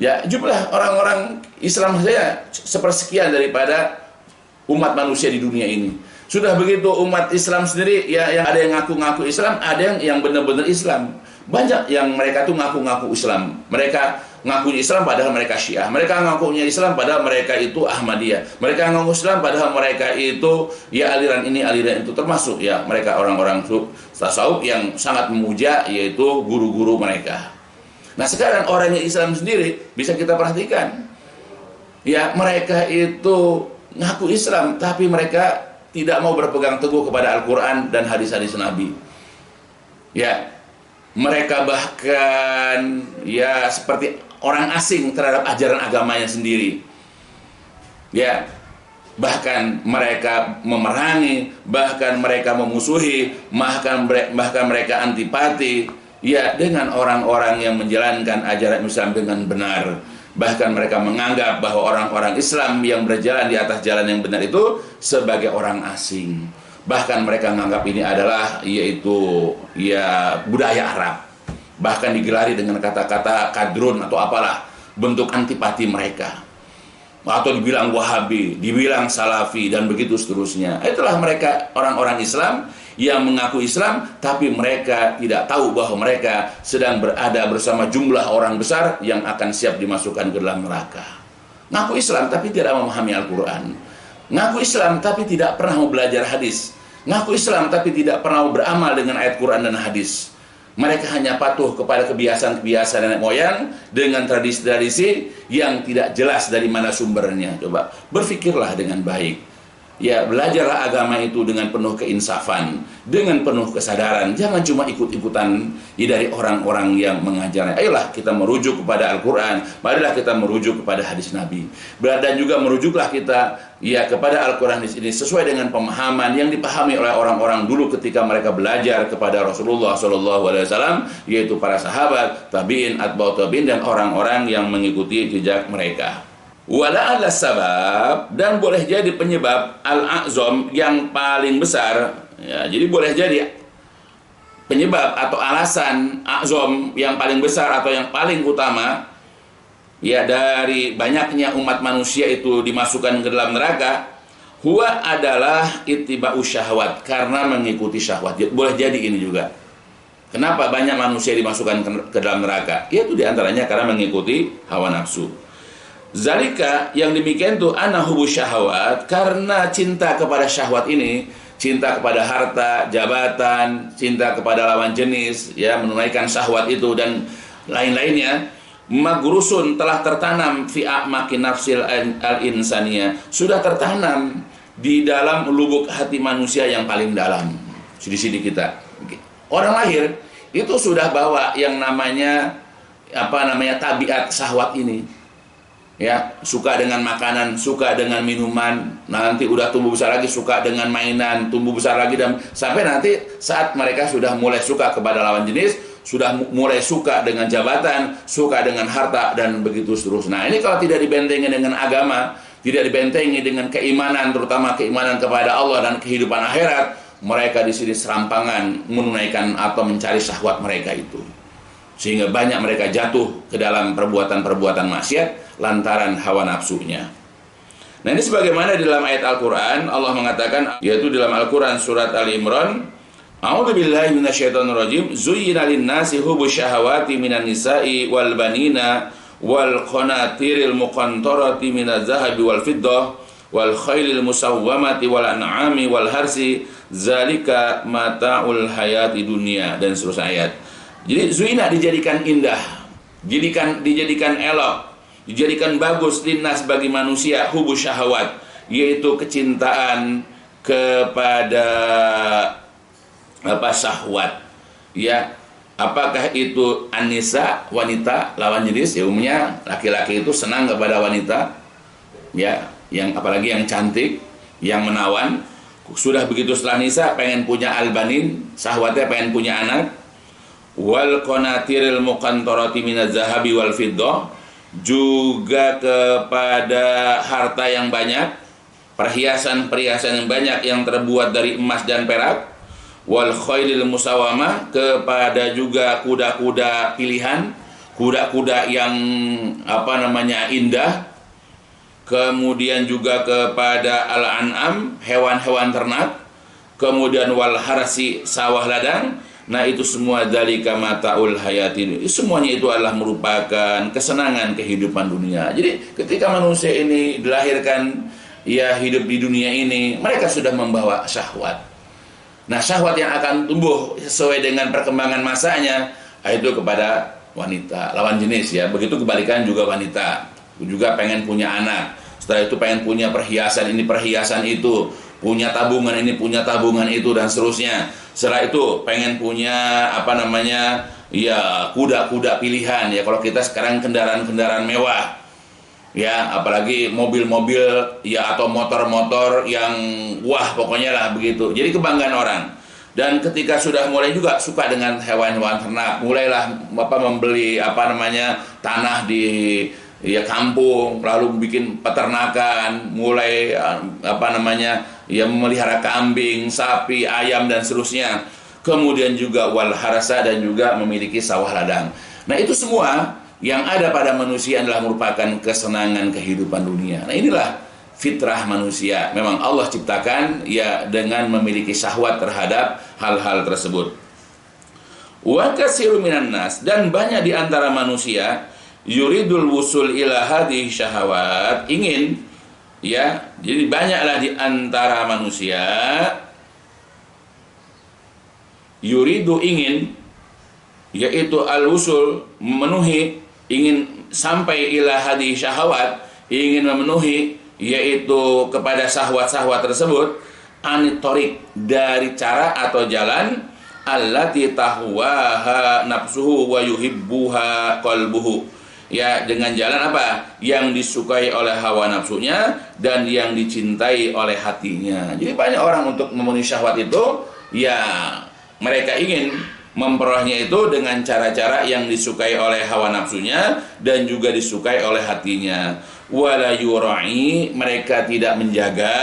Ya, jumlah orang-orang Islam saja sepersekian daripada umat manusia di dunia ini. Sudah begitu umat Islam sendiri, ya yang ada yang ngaku-ngaku Islam, ada yang benar-benar Islam. Banyak yang mereka tuh ngaku-ngaku Islam. Mereka ngakunya Islam padahal mereka Syiah. Mereka ngakunya Islam padahal mereka itu Ahmadiyah. Mereka ngaku Islam padahal mereka itu ya aliran ini, aliran itu. Termasuk ya mereka orang-orang tasawuf yang sangat memuja, yaitu guru-guru mereka. Nah sekarang orang yang Islam sendiri bisa kita perhatikan, ya mereka itu ngaku Islam tapi mereka tidak mau berpegang teguh kepada Al-Quran dan hadis-hadis Nabi. Ya, mereka bahkan ya seperti orang asing terhadap ajaran agamanya sendiri. Ya, bahkan mereka memerangi, bahkan mereka memusuhi, bahkan mereka antipati. Ya, dengan orang-orang yang menjalankan ajaran Islam dengan benar. Bahkan mereka menganggap bahwa orang-orang Islam yang berjalan di atas jalan yang benar itu sebagai orang asing. Bahkan mereka menganggap ini adalah yaitu ya budaya Arab. Bahkan digelari dengan kata-kata kadrun atau apalah, bentuk antipati mereka. Atau dibilang Wahabi, dibilang Salafi, dan begitu seterusnya. Itulah mereka orang-orang Islam yang mengaku Islam, tapi mereka tidak tahu bahwa mereka sedang berada bersama jumlah orang besar yang akan siap dimasukkan ke dalam neraka. Ngaku Islam tapi tidak memahami Al-Quran. Ngaku Islam tapi tidak pernah mau belajar hadis. Ngaku Islam tapi tidak pernah beramal dengan ayat Quran dan hadis. Mereka hanya patuh kepada kebiasaan-kebiasaan nenek moyang dengan tradisi-tradisi yang tidak jelas dari mana sumbernya. Coba berpikirlah dengan baik. Ya, belajarlah agama itu dengan penuh keinsafan, dengan penuh kesadaran. Jangan cuma ikut-ikutan dari orang-orang yang mengajarnya. Ayolah kita merujuk kepada Al-Quran, marilah kita merujuk kepada hadis Nabi. Dan juga merujuklah kita ya kepada Al-Quran ini sesuai dengan pemahaman yang dipahami oleh orang-orang dulu ketika mereka belajar kepada Rasulullah SAW, yaitu para sahabat, tabi'in, atba'ut tabi'in, dan orang-orang yang mengikuti jejak mereka. Wala'ala sabab, dan boleh jadi penyebab al-a'zam yang paling besar. Ya, jadi boleh jadi penyebab atau alasan a'zam yang paling besar atau yang paling utama ya dari banyaknya umat manusia itu dimasukkan ke dalam neraka, huwa adalah ittiba'u syahwat, karena mengikuti syahwat. Boleh jadi ini juga. Kenapa banyak manusia dimasukkan ke dalam neraka? Yaitu diantaranya karena mengikuti hawa nafsu. Zalika, yang demikian itu ana hubu syahwat, karena cinta kepada syahwat ini, cinta kepada harta, jabatan, cinta kepada lawan jenis, ya, menunaikan syahwat itu dan lain-lainnya, magrusun, telah tertanam fi a'maqi nafsil al-insaniyah, sudah tertanam di dalam lubuk hati manusia yang paling dalam. Di sini kita. Orang lahir itu sudah bawa yang namanya tabiat syahwat ini. Ya, suka dengan makanan, suka dengan minuman, nanti udah tumbuh besar lagi suka dengan mainan, tumbuh besar lagi, dan sampai nanti saat mereka sudah mulai suka kepada lawan jenis, sudah mulai suka dengan jabatan, suka dengan harta, dan begitu seterusnya. Nah, ini kalau tidak dibentengi dengan agama, tidak dibentengi dengan keimanan, terutama keimanan kepada Allah dan kehidupan akhirat, mereka di sini serampangan menunaikan atau mencari syahwat mereka itu. Sehingga banyak mereka jatuh ke dalam perbuatan-perbuatan maksiat lantaran hawa nafsunya. Nah, ini sebagaimana di dalam ayat Al-Quran, Allah mengatakan, yaitu dalam Al-Quran surat Al-Imran, A'udzubillahi minasyaitonirrajim, zuyyina lin-nasi hubbush syahawati minan nisa'i wal banina wal qanatiril muqantarati minaz zahabi wal fiddah wal khailil musawwamati wal an'ami wal harsi zalika mata'ul hayati dunia, dan seterusnya ayat. Jadi zuina dijadikan indah, dijadikan elok, dijadikan bagus linnas bagi manusia, hubus syahwat, yaitu kecintaan kepada syahwat. Ya, apakah itu an-nisa, wanita, lawan jenis? Ya, umumnya laki-laki itu senang kepada wanita, ya, yang apalagi yang cantik, yang menawan. Sudah begitu setelah nisa pengen punya albanin, syahwatnya pengen punya anak. Wal qanatiril muqantarati minaz zahabi wal fiddah, juga kepada harta yang banyak, perhiasan-perhiasan yang banyak yang terbuat dari emas dan perak. Wal khailil musawamah, kepada juga kuda-kuda pilihan, kuda-kuda yang indah. Kemudian juga kepada al-an'am, hewan-hewan ternak. Kemudian wal harsi, sawah ladang. Nah, itu semua dzalika mata'ul hayati. Semuanya itu adalah merupakan kesenangan kehidupan dunia. Jadi ketika manusia ini dilahirkan, ya, hidup di dunia ini, mereka sudah membawa syahwat. Nah, syahwat yang akan tumbuh sesuai dengan perkembangan masanya, itu kepada wanita, lawan jenis, ya. Begitu kebalikan juga wanita, juga pengen punya anak. Setelah itu pengen punya perhiasan ini, perhiasan itu, punya tabungan ini, punya tabungan itu, dan seterusnya. Setelah itu pengen punya ya, kuda-kuda pilihan, ya. Kalau kita sekarang kendaraan-kendaraan mewah, ya, apalagi mobil-mobil, ya, atau motor-motor yang wah, pokoknya lah begitu. Jadi kebanggaan orang. Dan ketika sudah mulai juga suka dengan hewan-hewan ternak, mulailah membeli tanah di, ya, kampung, lalu bikin peternakan, mulai ya, memelihara kambing, sapi, ayam, dan seterusnya. Kemudian juga wal harasa, dan juga memiliki sawah ladang. Nah, itu semua yang ada pada manusia adalah merupakan kesenangan kehidupan dunia. Nah, inilah fitrah manusia. Memang Allah ciptakan, ya, dengan memiliki syahwat terhadap hal-hal tersebut. Wa katsiru minan nas, dan banyak di antara manusia yuridul wusul ila hadhihi syahawat, ingin, ya, jadi banyaklah di antara manusia yuridu, ingin, yaitu al-wusul, memenuhi, ingin sampai ila hadhihi syahawat, ingin memenuhi, yaitu kepada syahwat-syahwat tersebut, anitorik, dari cara atau jalan, allati tahwaha nafsuhu wa yuhibbuha qalbuhu, ya, dengan jalan apa? Yang disukai oleh hawa nafsunya dan yang dicintai oleh hatinya. Jadi banyak orang untuk memenuhi syahwat itu, ya, mereka ingin memperolehnya itu dengan cara-cara yang disukai oleh hawa nafsunya dan juga disukai oleh hatinya. Wala yura'i, mereka tidak menjaga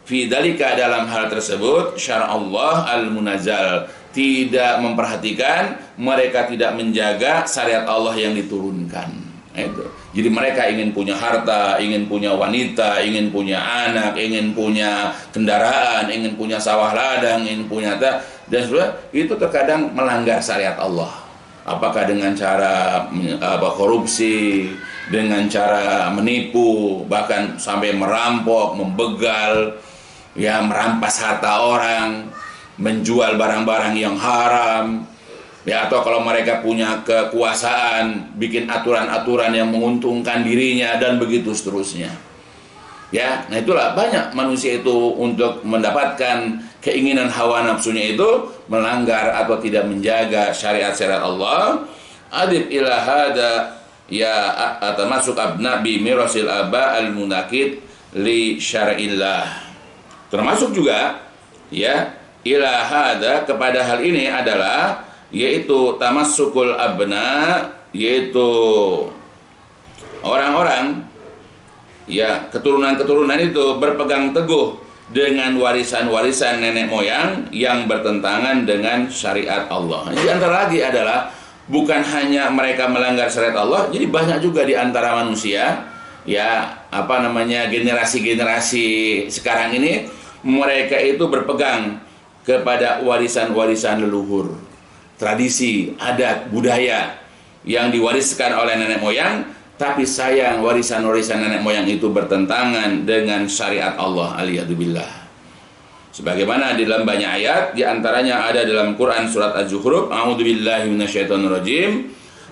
fi dzalika, dalam hal tersebut, syara Allah al-munazzal, tidak memperhatikan, mereka tidak menjaga syariat Allah yang diturunkan. Nah, itu. Jadi mereka ingin punya harta, ingin punya wanita, ingin punya anak, ingin punya kendaraan, ingin punya sawah ladang, ingin punya dan sebagainya. Itu terkadang melanggar syariat Allah. Apakah dengan cara korupsi, dengan cara menipu, bahkan sampai merampok, membegal, ya merampas harta orang, menjual barang-barang yang haram. Ya, atau kalau mereka punya kekuasaan, bikin aturan-aturan yang menguntungkan dirinya dan begitu seterusnya. Ya, nah itulah banyak manusia itu untuk mendapatkan keinginan hawa nafsunya itu melanggar atau tidak menjaga syariat-syariat Allah. Adib ila hada ya termasuk abna bi mirasil aba al munakid li syar'illah. Termasuk juga ya ila hada kepada hal ini adalah yaitu tamassukul abna, yaitu orang-orang ya keturunan-keturunan itu berpegang teguh dengan warisan-warisan nenek moyang yang bertentangan dengan syariat Allah. Di antara lagi adalah bukan hanya mereka melanggar syariat Allah, jadi banyak juga di antara manusia ya generasi-generasi sekarang ini mereka itu berpegang kepada warisan-warisan leluhur, tradisi, adat, budaya yang diwariskan oleh nenek moyang, tapi sayang warisan-warisan nenek moyang itu bertentangan dengan syariat Allah, aliyadzubillah. Sebagaimana di dalam banyak ayat, di antaranya ada dalam Quran surat Az-Zukhruf, a'udzubillahi minasyaitonirrajim,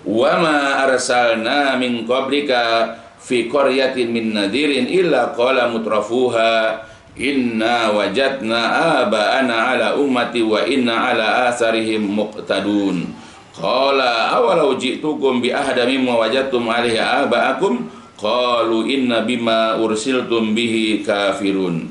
wa ma arsalna min qablika fi qaryatin min nadirin illa qala mutrafuha inna wajadna aba'ana ala ummati wa inna ala asarihim muqtadun. Qala awalau ji'tukum bi ahda mimma wajadtum alaihi aba'akum qalu inna bima ursiltum bihi kafirun.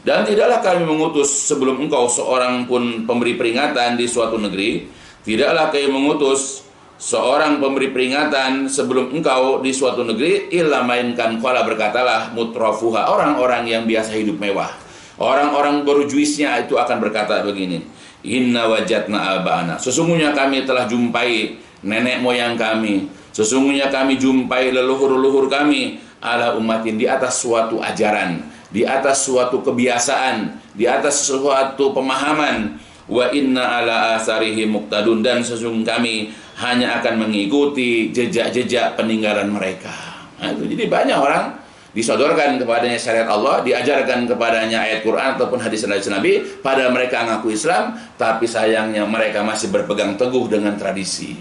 Dan tidaklah kami mengutus sebelum engkau seorang pun pemberi peringatan di suatu negeri, tidaklah kami mengutus seorang pemberi peringatan sebelum engkau di suatu negeri illa mainkan qala berkatalah mutrafuha, orang-orang yang biasa hidup mewah, orang-orang berjuisnya itu akan berkata begini, inna wajadna aba'ana, sesungguhnya kami telah jumpai nenek moyang kami, sesungguhnya kami jumpai leluhur-leluhur kami ala ummatin, di atas suatu ajaran, di atas suatu kebiasaan, di atas suatu pemahaman, wa inna ala asarihi muqtadun, dan sesungguhnya kami hanya akan mengikuti jejak-jejak peninggalan mereka. Nah, itu. Jadi banyak orang disodorkan kepadanya syariat Allah, diajarkan kepadanya ayat Quran ataupun hadis Nabi, pada mereka ngaku Islam, tapi sayangnya mereka masih berpegang teguh dengan tradisi,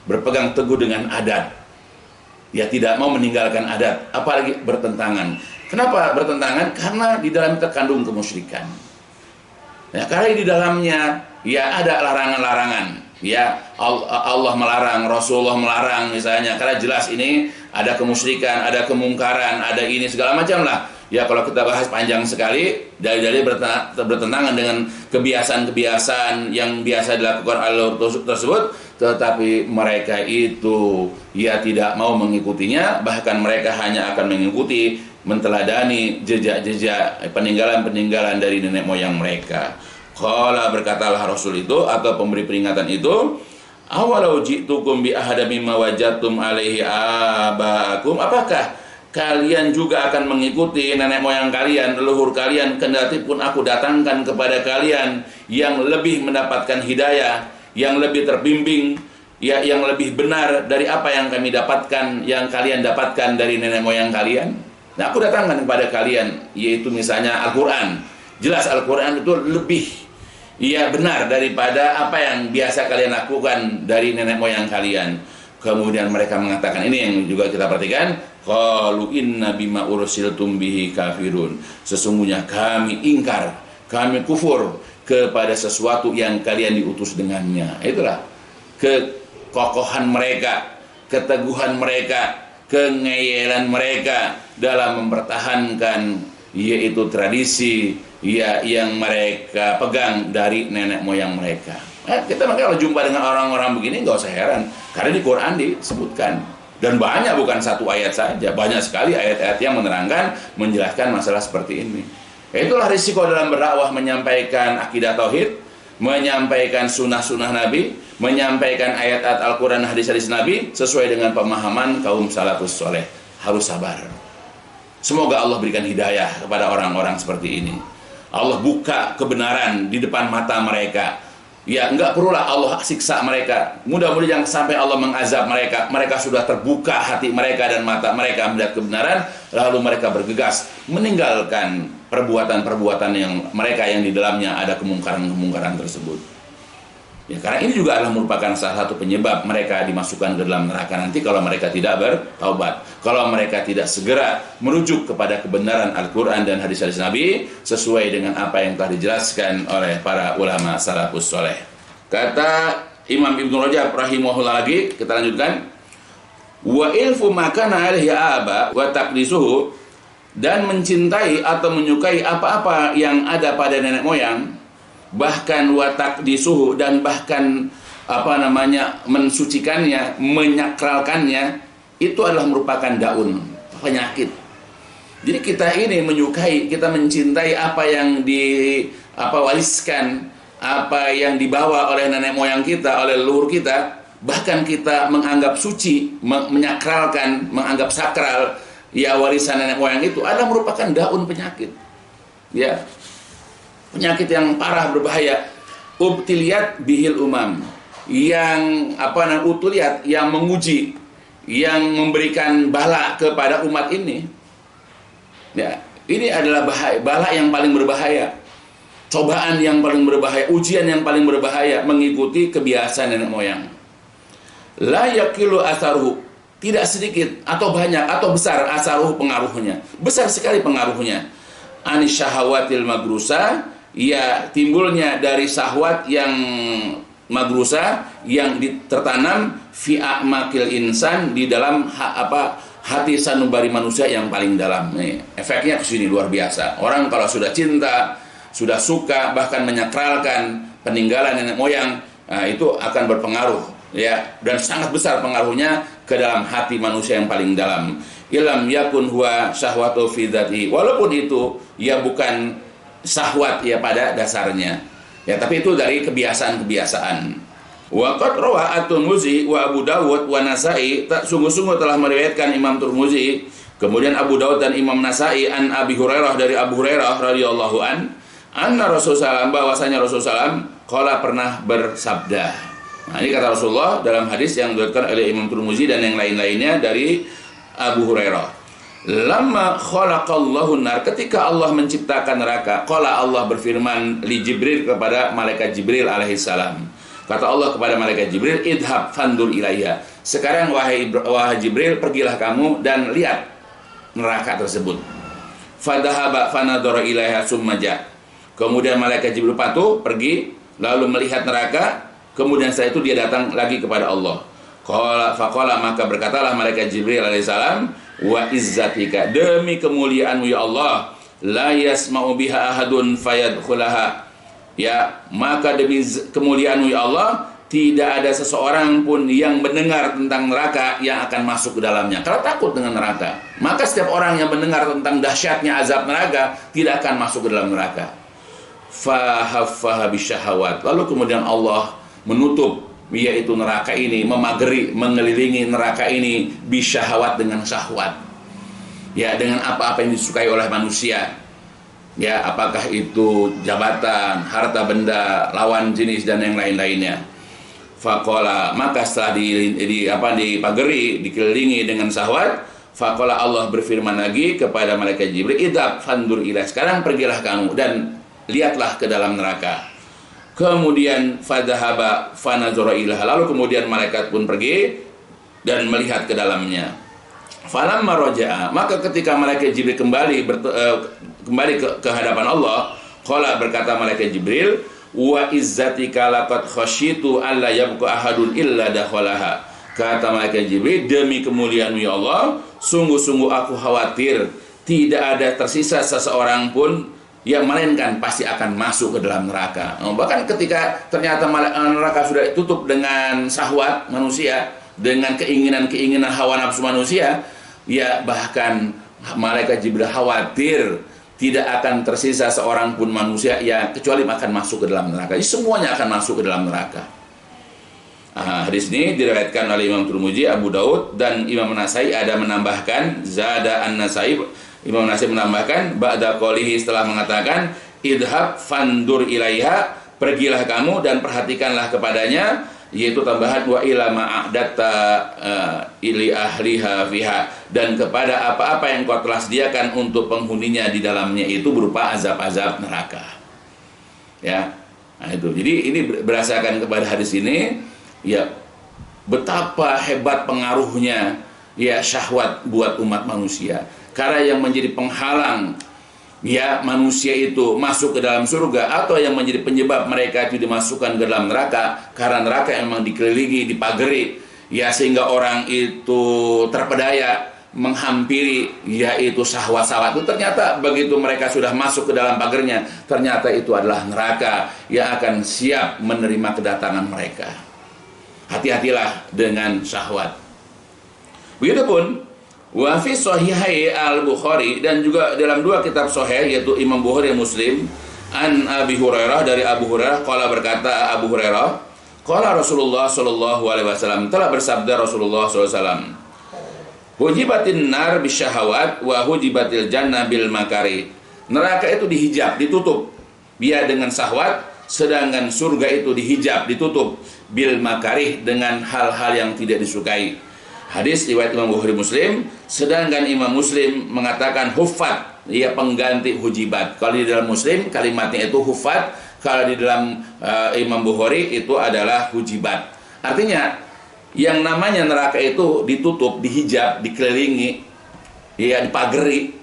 berpegang teguh dengan adat. Ya, tidak mau meninggalkan adat, apalagi bertentangan. Kenapa bertentangan? Karena di dalam terkandung kemusyrikan. Ya, karena di dalamnya ya ada larangan-larangan. Ya, Allah melarang, Rasulullah melarang misalnya, karena jelas ini ada kemusyrikan, ada kemungkaran, ada ini segala macam lah. Ya, kalau kita bahas panjang sekali, dalil-dalil bertentangan dengan kebiasaan-kebiasaan yang biasa dilakukan Allah tersebut, tetapi mereka itu ya tidak mau mengikutinya, bahkan mereka hanya akan mengikuti, menteladani jejak-jejak peninggalan-peninggalan dari nenek moyang mereka. Qala berkatalah Rasul itu atau pemberi peringatan itu, awalau ji'tukum bi ahada mimma wajadtum alaihi aba'akum, apakah kalian juga akan mengikuti nenek moyang kalian, leluhur kalian, kendati pun aku datangkan kepada kalian yang lebih mendapatkan hidayah, yang lebih terbimbing, ya, yang lebih benar dari apa yang kami dapatkan, yang kalian dapatkan dari nenek moyang kalian. Nah, aku datangkan kepada kalian, yaitu misalnya Al-Quran. Jelas Al-Quran itu lebih benar daripada apa yang biasa kalian lakukan dari nenek moyang kalian. Kemudian mereka mengatakan, ini yang juga kita perhatikan, qalu inna bima ursiltum bihi kafirun, sesungguhnya kami ingkar, kami kufur kepada sesuatu yang kalian diutus dengannya. Itulah kekokohan mereka, keteguhan mereka, kengeyelan mereka dalam mempertahankan yaitu tradisi yang mereka pegang dari nenek moyang mereka. Kita makanya kalau jumpa dengan orang-orang begini nggak usah heran, karena di Quran disebutkan, dan banyak, bukan satu ayat saja, banyak sekali ayat-ayat yang menerangkan, menjelaskan masalah seperti ini. Itulah risiko dalam berdakwah, menyampaikan akidah tauhid, menyampaikan sunnah-sunnah Nabi, menyampaikan ayat-ayat Al-Quran, hadis-hadis Nabi sesuai dengan pemahaman kaum salafus soleh. Harus sabar. Semoga Allah berikan hidayah kepada orang-orang seperti ini. Allah buka kebenaran di depan mata mereka. Ya, enggak perlulah Allah siksa mereka. Mudah-mudahan jangan sampai Allah mengazab mereka. Mereka sudah terbuka hati mereka dan mata mereka melihat kebenaran, lalu mereka bergegas meninggalkan perbuatan-perbuatan yang mereka yang di dalamnya ada kemungkaran-kemungkaran tersebut. Ya, karena ini juga adalah merupakan salah satu penyebab mereka dimasukkan ke dalam neraka nanti kalau mereka tidak bertaubat. Kalau mereka tidak segera merujuk kepada kebenaran Al-Quran dan hadis-hadis Nabi sesuai dengan apa yang telah dijelaskan oleh para ulama salafus soleh. Kata Imam Ibnu Rajab rahimahullah lagi, kita lanjutkan. Wa ilfu makana alaihi aba wa taqdisuhu, dan mencintai atau menyukai apa-apa yang ada pada nenek moyang, bahkan watak disuhu, dan bahkan mensucikannya, menyakralkannya, itu adalah merupakan daun penyakit. Jadi kita ini menyukai, kita mencintai apa yang wariskan, apa yang dibawa oleh nenek moyang kita, oleh leluhur kita, bahkan kita menganggap suci, menyakralkan, menganggap sakral ya warisan nenek moyang itu adalah merupakan daun penyakit. Ya. Penyakit yang parah, berbahaya. Ubtiliyat bihil umam, yang utuliyat, yang menguji, yang memberikan bala kepada umat ini. Ya, ini adalah bala yang paling berbahaya, cobaan yang paling berbahaya, ujian yang paling berbahaya, mengikuti kebiasaan nenek moyang. La yaqilu atharuhu, tidak sedikit atau banyak atau besar asaruhu, pengaruhnya. Besar sekali pengaruhnya. Anis syahawatil magrusa, ya timbulnya dari syahwat yang magrusa, yang tertanam fi a'maqil insan, di dalam hati sanubari manusia yang paling dalam. Nih, efeknya ke sini luar biasa. Orang kalau sudah cinta, sudah suka, bahkan menyakralkan peninggalan nenek moyang, itu akan berpengaruh, ya, dan sangat besar pengaruhnya ke dalam hati manusia yang paling dalam. Ilam yakun huwa syahwatu fi dzati, walaupun itu ya bukan syahwat ya pada dasarnya, ya, tapi itu dari kebiasaan-kebiasaan. Wa qad rawa at-Tirmidzi wa Abu Dawud wa Nasa'i, sungguh-sungguh telah meriwayatkan Imam Tirmidzi, kemudian Abu Dawud dan Imam Nasa'i, an Abi Hurairah, dari Abu Hurairah radhiyallahu anna Rasulullah, bahwasanya Rasulullah qala, pernah bersabda. Nah, ini kata Rasulullah dalam hadis yang diriwayatkan oleh Imam Tirmidzi dan yang lain-lainnya dari Abu Hurairah. Lama khalaqallahu nar, ketika Allah menciptakan neraka, qala, Allah berfirman li Jibril, kepada malaikat Jibril alaihissalam. Kata Allah kepada malaikat Jibril, idhab fandur ilaiha, sekarang wahai Jibril, pergilah kamu dan lihat neraka tersebut. Fadhahaba fanadhara ilaiha summa ja, kemudian malaikat Jibril patuh pergi lalu melihat neraka, kemudian setelah itu dia datang lagi kepada Allah. Faqala, maka berkatalah malaikat Jibril alaihissalam, wa izzatika, demi kemuliaanmu ya Allah, la yasma'u biha ahadun fayadkhulaha, ya, maka demi kemuliaanmu ya Allah, tidak ada seseorang pun yang mendengar tentang neraka yang akan masuk ke dalamnya. Kalau takut dengan neraka, maka setiap orang yang mendengar tentang dahsyatnya azab neraka tidak akan masuk ke dalam neraka. Fahaffaha bisyahawat, lalu kemudian Allah menutup, yaitu neraka ini, memageri, mengelilingi neraka ini bisyahawat, dengan syahwat, ya, dengan apa-apa yang disukai oleh manusia, ya, apakah itu jabatan, harta benda, lawan jenis, dan yang lain-lainnya. Faqala, maka setelah dipageri, dikelilingi dengan syahwat, faqala, Allah berfirman lagi kepada malaikat Jibril, idhab fandur ilaih, sekarang pergilah kamu dan lihatlah ke dalam neraka. Kemudian fadhahaba fanazara ilaha, lalu kemudian malaikat pun pergi dan melihat ke dalamnya. Falamma raja'a, maka ketika malaikat Jibril kembali ke hadapan Allah, qala, berkata malaikat Jibril, wa izzatika laqad khasyitu alla yabqa ahadun illa dakhalaha, kata malaikat Jibril, demi kemuliaanmu ya Allah, sungguh-sungguh aku khawatir tidak ada tersisa seseorang pun yang melainkan pasti akan masuk ke dalam neraka. Bahkan ketika ternyata neraka sudah ditutup dengan syahwat manusia, dengan keinginan hawa nafsu manusia, ya, bahkan malaikat Jibril khawatir tidak akan tersisa seorang pun manusia ya kecuali akan masuk ke dalam neraka. Jadi semuanya akan masuk ke dalam neraka. Hadis ini diriwayatkan oleh Imam Tirmidzi, Abu Daud dan Imam Nasai. Ada menambahkan zada an-Nasai, Imam Nasai menambahkan ba'da qoulihi, setelah mengatakan idhab fandur ilaiha, pergilah kamu dan perhatikanlah kepadanya, yaitu tambahan wa ila ma'adatta ili ahliha fiha, dan kepada apa-apa yang kau telah sediakan untuk penghuninya di dalamnya, itu berupa azab-azab neraka. Ya. Nah itu. Jadi ini berdasarkan kepada hadis ini, ya betapa hebat pengaruhnya ya syahwat buat umat manusia. Karena yang menjadi penghalang ya manusia itu masuk ke dalam surga, atau yang menjadi penyebab mereka itu dimasukkan ke dalam neraka, karena neraka memang dikelilingi, dipagari ya, sehingga orang itu terpedaya menghampiri yaitu syahwat-syahwat itu. Ternyata begitu mereka sudah masuk ke dalam pagernya, ternyata itu adalah neraka yang akan siap menerima kedatangan mereka. Hati-hatilah dengan syahwat. Begitupun wa fi sahihai al-Bukhari, dan juga dalam dua kitab sahih yaitu Imam Bukhari dan Muslim, an Abi Hurairah, dari Abu Hurairah qala, berkata Abu Hurairah, qala Rasulullah sallallahu alaihi wasallam, telah bersabda Rasulullah sallallahu alaihi wasallam, hujibatin nar bisyahawat wa hujibatil jannah bil makari. Neraka itu dihijab, ditutup dia dengan syahwat, sedangkan surga itu dihijab, ditutup bil makarih, dengan hal-hal yang tidak disukai. Hadis riwayat Imam Bukhari Muslim. Sedangkan Imam Muslim mengatakan huffat, ia pengganti hujibat. Kalau di dalam Muslim kalimatnya itu huffat, kalau di dalam Imam Bukhari itu adalah hujibat. Artinya yang namanya neraka itu ditutup, dihijab, dikelilingi, ya dipagari,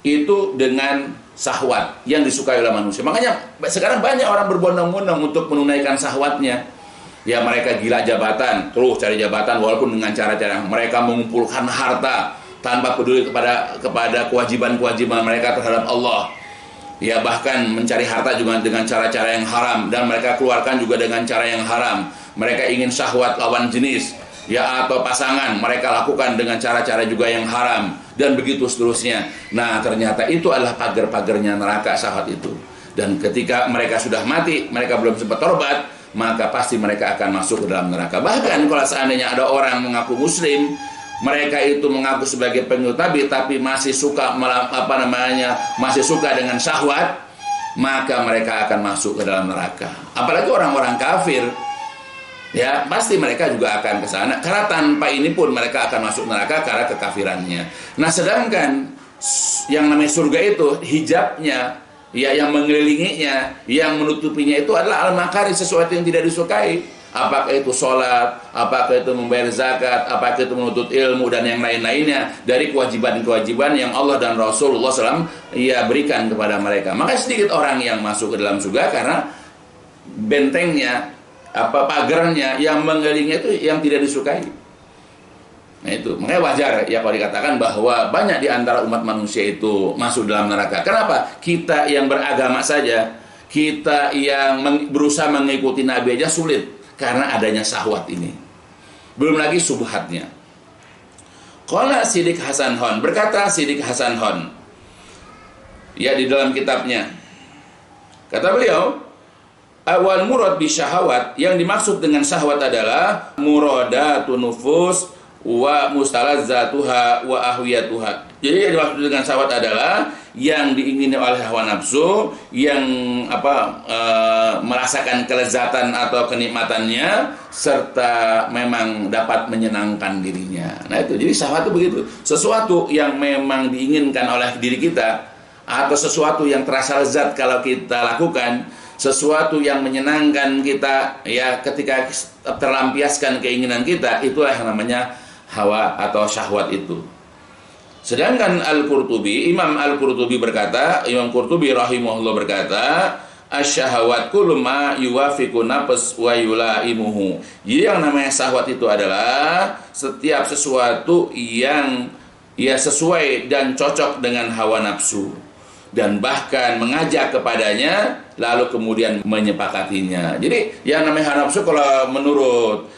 itu dengan syahwat yang disukai oleh manusia. Makanya sekarang banyak orang berbondong-bondong untuk menunaikan syahwatnya. Ya mereka gila jabatan, terus cari jabatan walaupun dengan cara-cara mereka mengumpulkan harta tanpa peduli kepada kewajiban-kewajiban mereka terhadap Allah. Ya bahkan mencari harta juga dengan cara-cara yang haram, dan mereka keluarkan juga dengan cara yang haram. Mereka ingin syahwat lawan jenis ya atau pasangan, mereka lakukan dengan cara-cara juga yang haram, dan begitu seterusnya. Nah ternyata itu adalah pagar-pagarnya neraka, syahwat itu. Dan ketika mereka sudah mati, mereka belum sempat tobat, maka pasti mereka akan masuk ke dalam neraka. Bahkan kalau seandainya ada orang mengaku muslim, mereka itu mengaku sebagai pengikut Nabi, tapi masih suka masih suka dengan syahwat, maka mereka akan masuk ke dalam neraka. Apalagi orang-orang kafir, ya pasti mereka juga akan ke sana, karena tanpa ini pun mereka akan masuk neraka karena kekafirannya. Nah sedangkan yang namanya surga itu hijabnya, ya yang mengelilinginya, yang menutupinya itu adalah al-makari, sesuatu yang tidak disukai. Apakah itu sholat, apakah itu membayar zakat, apakah itu menuntut ilmu, dan yang lain-lainnya dari kewajiban-kewajiban yang Allah dan Rasulullah SAW ya berikan kepada mereka. Maka sedikit orang yang masuk ke dalam surga karena bentengnya, pagarnya yang mengelilinginya itu yang tidak disukai. Nah itu, makanya wajar ya kalau dikatakan bahwa banyak di antara umat manusia itu masuk dalam neraka. Kenapa? Kita yang beragama saja, kita yang berusaha mengikuti Nabi aja sulit karena adanya syahwat ini. Belum lagi subhatnya. Qala Siddiq Hasan Hon, berkata Siddiq Hasan Hon, ya di dalam kitabnya, kata beliau, awal murad bi syahawat, yang dimaksud dengan syahwat adalah muradatun nufus wa mustalazzatuha wa ahwiyatuha. Jadi yang dimaksud dengan syahwat adalah yang diingini oleh hawa nafsu, yang merasakan kelezatan atau kenikmatannya, serta memang dapat menyenangkan dirinya. Nah itu, jadi syahwat itu begitu, sesuatu yang memang diinginkan oleh diri kita, atau sesuatu yang terasa lezat kalau kita lakukan, sesuatu yang menyenangkan kita ya ketika terlampiaskan keinginan kita, itulah yang namanya hawa atau syahwat itu. Sedangkan Al-Qurtubi, Imam Al-Qurtubi berkata, Imam Qurtubi rahimahullah berkata, asyahawat kullu ma yuwafiqu nafs wa yulaimuhu. Jadi yang namanya syahwat itu adalah setiap sesuatu yang ya sesuai dan cocok dengan hawa nafsu, dan bahkan mengajak kepadanya, lalu kemudian menyepakatinya. Jadi yang namanya hawa nafsu kalau menurut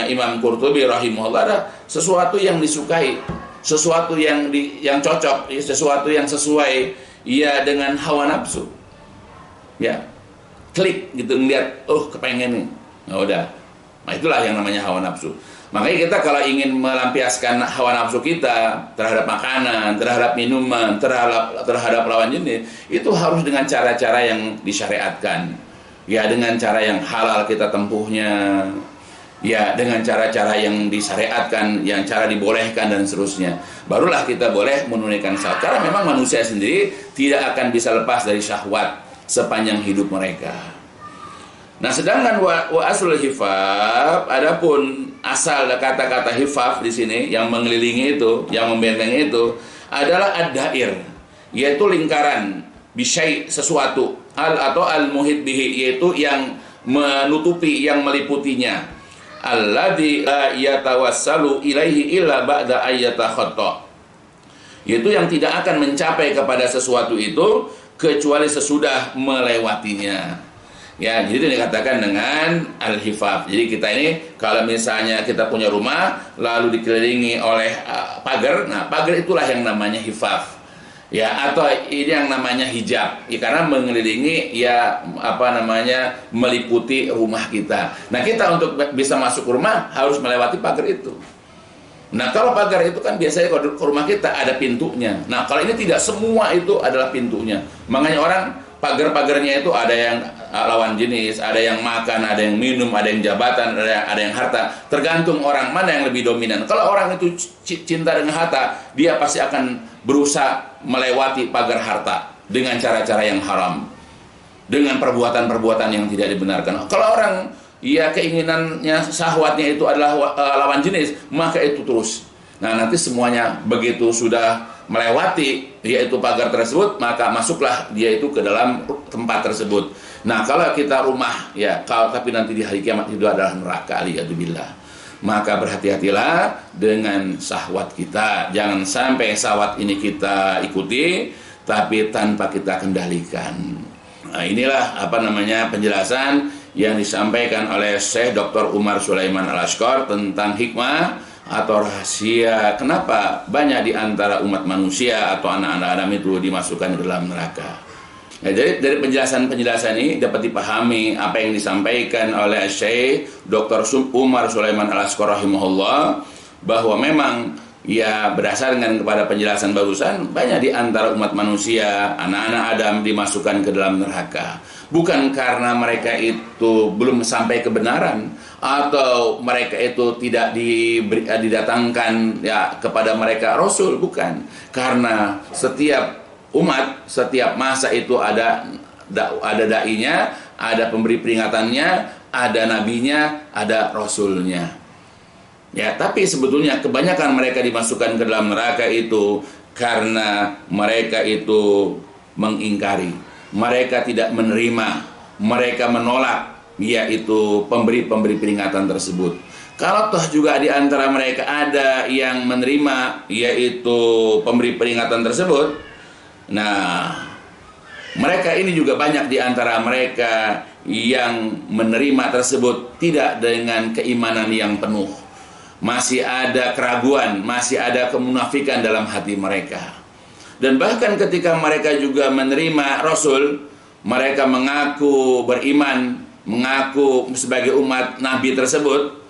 Imam Qurtubi rahimahullah ada sesuatu yang disukai, sesuatu yang cocok, sesuatu yang sesuai ya dengan hawa nafsu. Ya, klik gitu ngeliat, kepengen nih. Nah, udah. Nah, itulah yang namanya hawa nafsu. Makanya kita kalau ingin melampiaskan hawa nafsu kita terhadap makanan, terhadap minuman, terhadap lawan jenis, itu harus dengan cara-cara yang disyariatkan. Ya, dengan cara yang halal kita tempuhnya. Ya, dengan cara-cara yang disyariatkan, yang cara dibolehkan dan seterusnya. Barulah kita boleh menunaikan syahwat. Karena memang manusia sendiri tidak akan bisa lepas dari syahwat sepanjang hidup mereka. Nah, sedangkan wa aslul hifaf, adapun asal kata-kata hifaf di sini yang mengelilingi itu, yang membentengi itu adalah ad-dair, yaitu lingkaran, bisyai sesuatu, atau al-muhit bihi, yaitu yang menutupi, yang meliputinya. Alladzi la yatawassalu ilaihi illa ba'da ayyatakhatta, yaitu yang tidak akan mencapai kepada sesuatu itu kecuali sesudah melewatinya. Ya, jadi itu dikatakan dengan al-hifaf. Jadi kita ini kalau misalnya kita punya rumah lalu dikelilingi oleh pagar, nah pagar itulah yang namanya hifaf. Ya, atau ini yang namanya hijab. Ya, karena mengelilingi meliputi rumah kita. Nah, kita untuk bisa masuk rumah harus melewati pagar itu. Nah, kalau pagar itu kan biasanya kalau ke rumah kita ada pintunya. Nah, kalau ini tidak, semua itu adalah pintunya. Makanya orang pagar-pagarnya itu ada yang lawan jenis, ada yang makan, ada yang minum, ada yang jabatan, ada yang harta. Tergantung orang mana yang lebih dominan. Kalau orang itu cinta dengan harta, dia pasti akan berusaha melewati pagar harta dengan cara-cara yang haram, dengan perbuatan-perbuatan yang tidak dibenarkan. Kalau orang keinginannya, syahwatnya itu adalah lawan jenis, maka itu terus. Nah, nanti semuanya begitu sudah melewati yaitu pagar tersebut, maka masuklah dia itu ke dalam tempat tersebut. Nah, kalau kita rumah tapi nanti di hari kiamat itu adalah neraka, aliyadzubillah. Maka berhati-hatilah dengan syahwat kita. Jangan sampai syahwat ini kita ikuti tapi tanpa kita kendalikan. Nah, inilah penjelasan yang disampaikan oleh Syekh Dr. Umar Sulaiman Al-Ashqar tentang hikmah atau rahasia kenapa banyak di antara umat manusia atau anak-anak Adam itu dimasukkan ke dalam neraka. Ya, jadi dari penjelasan-penjelasan ini dapat dipahami apa yang disampaikan oleh Syekh Dr. Umar Sulaiman Al-Ashqar rahimahullah, bahwa memang berdasarkan kepada penjelasan barusan, banyak di antara umat manusia, anak-anak Adam dimasukkan ke dalam neraka. Bukan karena mereka itu belum sampai kebenaran, atau mereka itu tidak didatangkan kepada mereka Rasul, bukan. Karena setiap umat, setiap masa itu ada da'inya, ada pemberi peringatannya, ada nabinya, ada rasulnya. Ya, tapi sebetulnya kebanyakan mereka dimasukkan ke dalam neraka itu karena mereka itu mengingkari, mereka tidak menerima, mereka menolak, yaitu pemberi peringatan tersebut. Kalau toh juga di antara mereka ada yang menerima, yaitu pemberi peringatan tersebut, nah mereka ini juga banyak di antara mereka yang menerima tersebut tidak dengan keimanan yang penuh. Masih ada keraguan, masih ada kemunafikan dalam hati mereka. Dan bahkan ketika mereka juga menerima Rasul, mereka mengaku beriman, mengaku sebagai umat Nabi tersebut.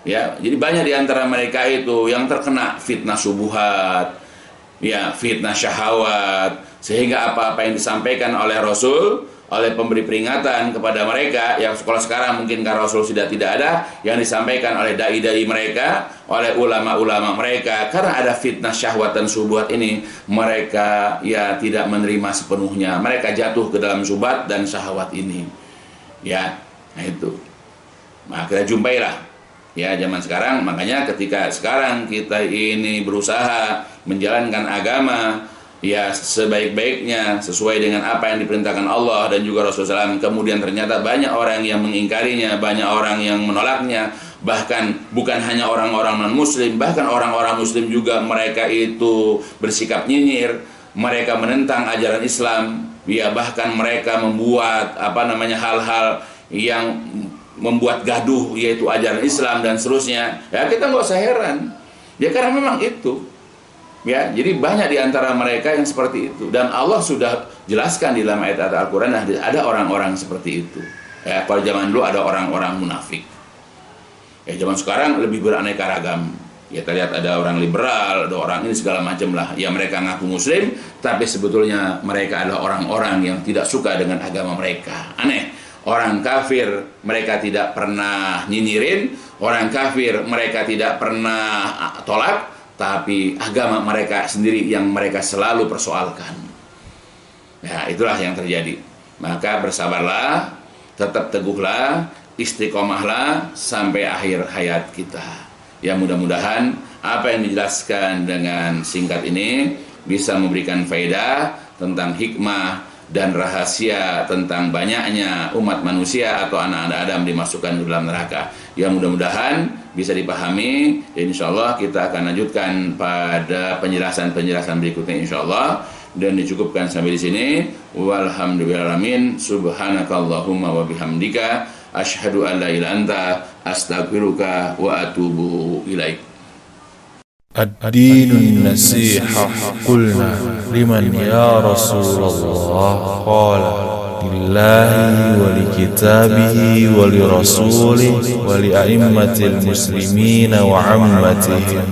Ya, jadi banyak di antara mereka itu yang terkena fitnah syubhat, fitnah syahwat, sehingga apa-apa yang disampaikan oleh Rasul, oleh pemberi peringatan kepada mereka, yang sekolah sekarang mungkin karena Rasul sudah tidak ada, yang disampaikan oleh dai-dai mereka, oleh ulama-ulama mereka, karena ada fitnah syahwat dan syubhat ini, mereka tidak menerima sepenuhnya, mereka jatuh ke dalam syubhat dan syahwat ini. Nah itu. Maka kita jumpailah zaman sekarang. Makanya ketika sekarang kita ini berusaha menjalankan agama sebaik-baiknya sesuai dengan apa yang diperintahkan Allah dan juga Rasulullah SAW, kemudian ternyata banyak orang yang mengingkarinya, banyak orang yang menolaknya, bahkan bukan hanya orang-orang non-muslim, bahkan orang-orang muslim juga mereka itu bersikap nyinyir, mereka menentang ajaran Islam, bahkan mereka membuat hal-hal yang membuat gaduh yaitu ajaran Islam dan seterusnya. Kita nggak usah heran, karena memang itu Ya, jadi banyak di antara mereka yang seperti itu, dan Allah sudah jelaskan di dalam ayat Al-Qur'an ada orang-orang seperti itu. Ya, kalau zaman dulu ada orang-orang munafik. Ya, zaman sekarang lebih beraneka ragam. Ya, kita lihat ada orang liberal, ada orang ini segala macam lah. Ya, mereka ngaku muslim, tapi sebetulnya mereka adalah orang-orang yang tidak suka dengan agama mereka. Aneh. Orang kafir mereka tidak pernah nyinyirin, orang kafir mereka tidak pernah tolak, tapi agama mereka sendiri yang mereka selalu persoalkan. Ya, itulah yang terjadi. Maka bersabarlah, tetap teguhlah, istiqomahlah sampai akhir hayat kita. Ya, mudah-mudahan apa yang dijelaskan dengan singkat ini bisa memberikan faedah tentang hikmah dan rahasia tentang banyaknya umat manusia atau anak-anak Adam dimasukkan ke dalam neraka. Ya, mudah-mudahan bisa dipahami. Insyaallah kita akan lanjutkan pada penjelasan-penjelasan berikutnya insyaallah, dan dicukupkan sampai di sini. Walhamdulillahirabbil alamin. Subhanakallahumma wa bihamdika asyhadu an la ilaha illa anta astaghfiruka wa atubu ilaik. الدين النصيحة قلنا لمن يا رسول الله قال لله ولكتابه ولرسوله ولأئمة المسلمين وعمتهم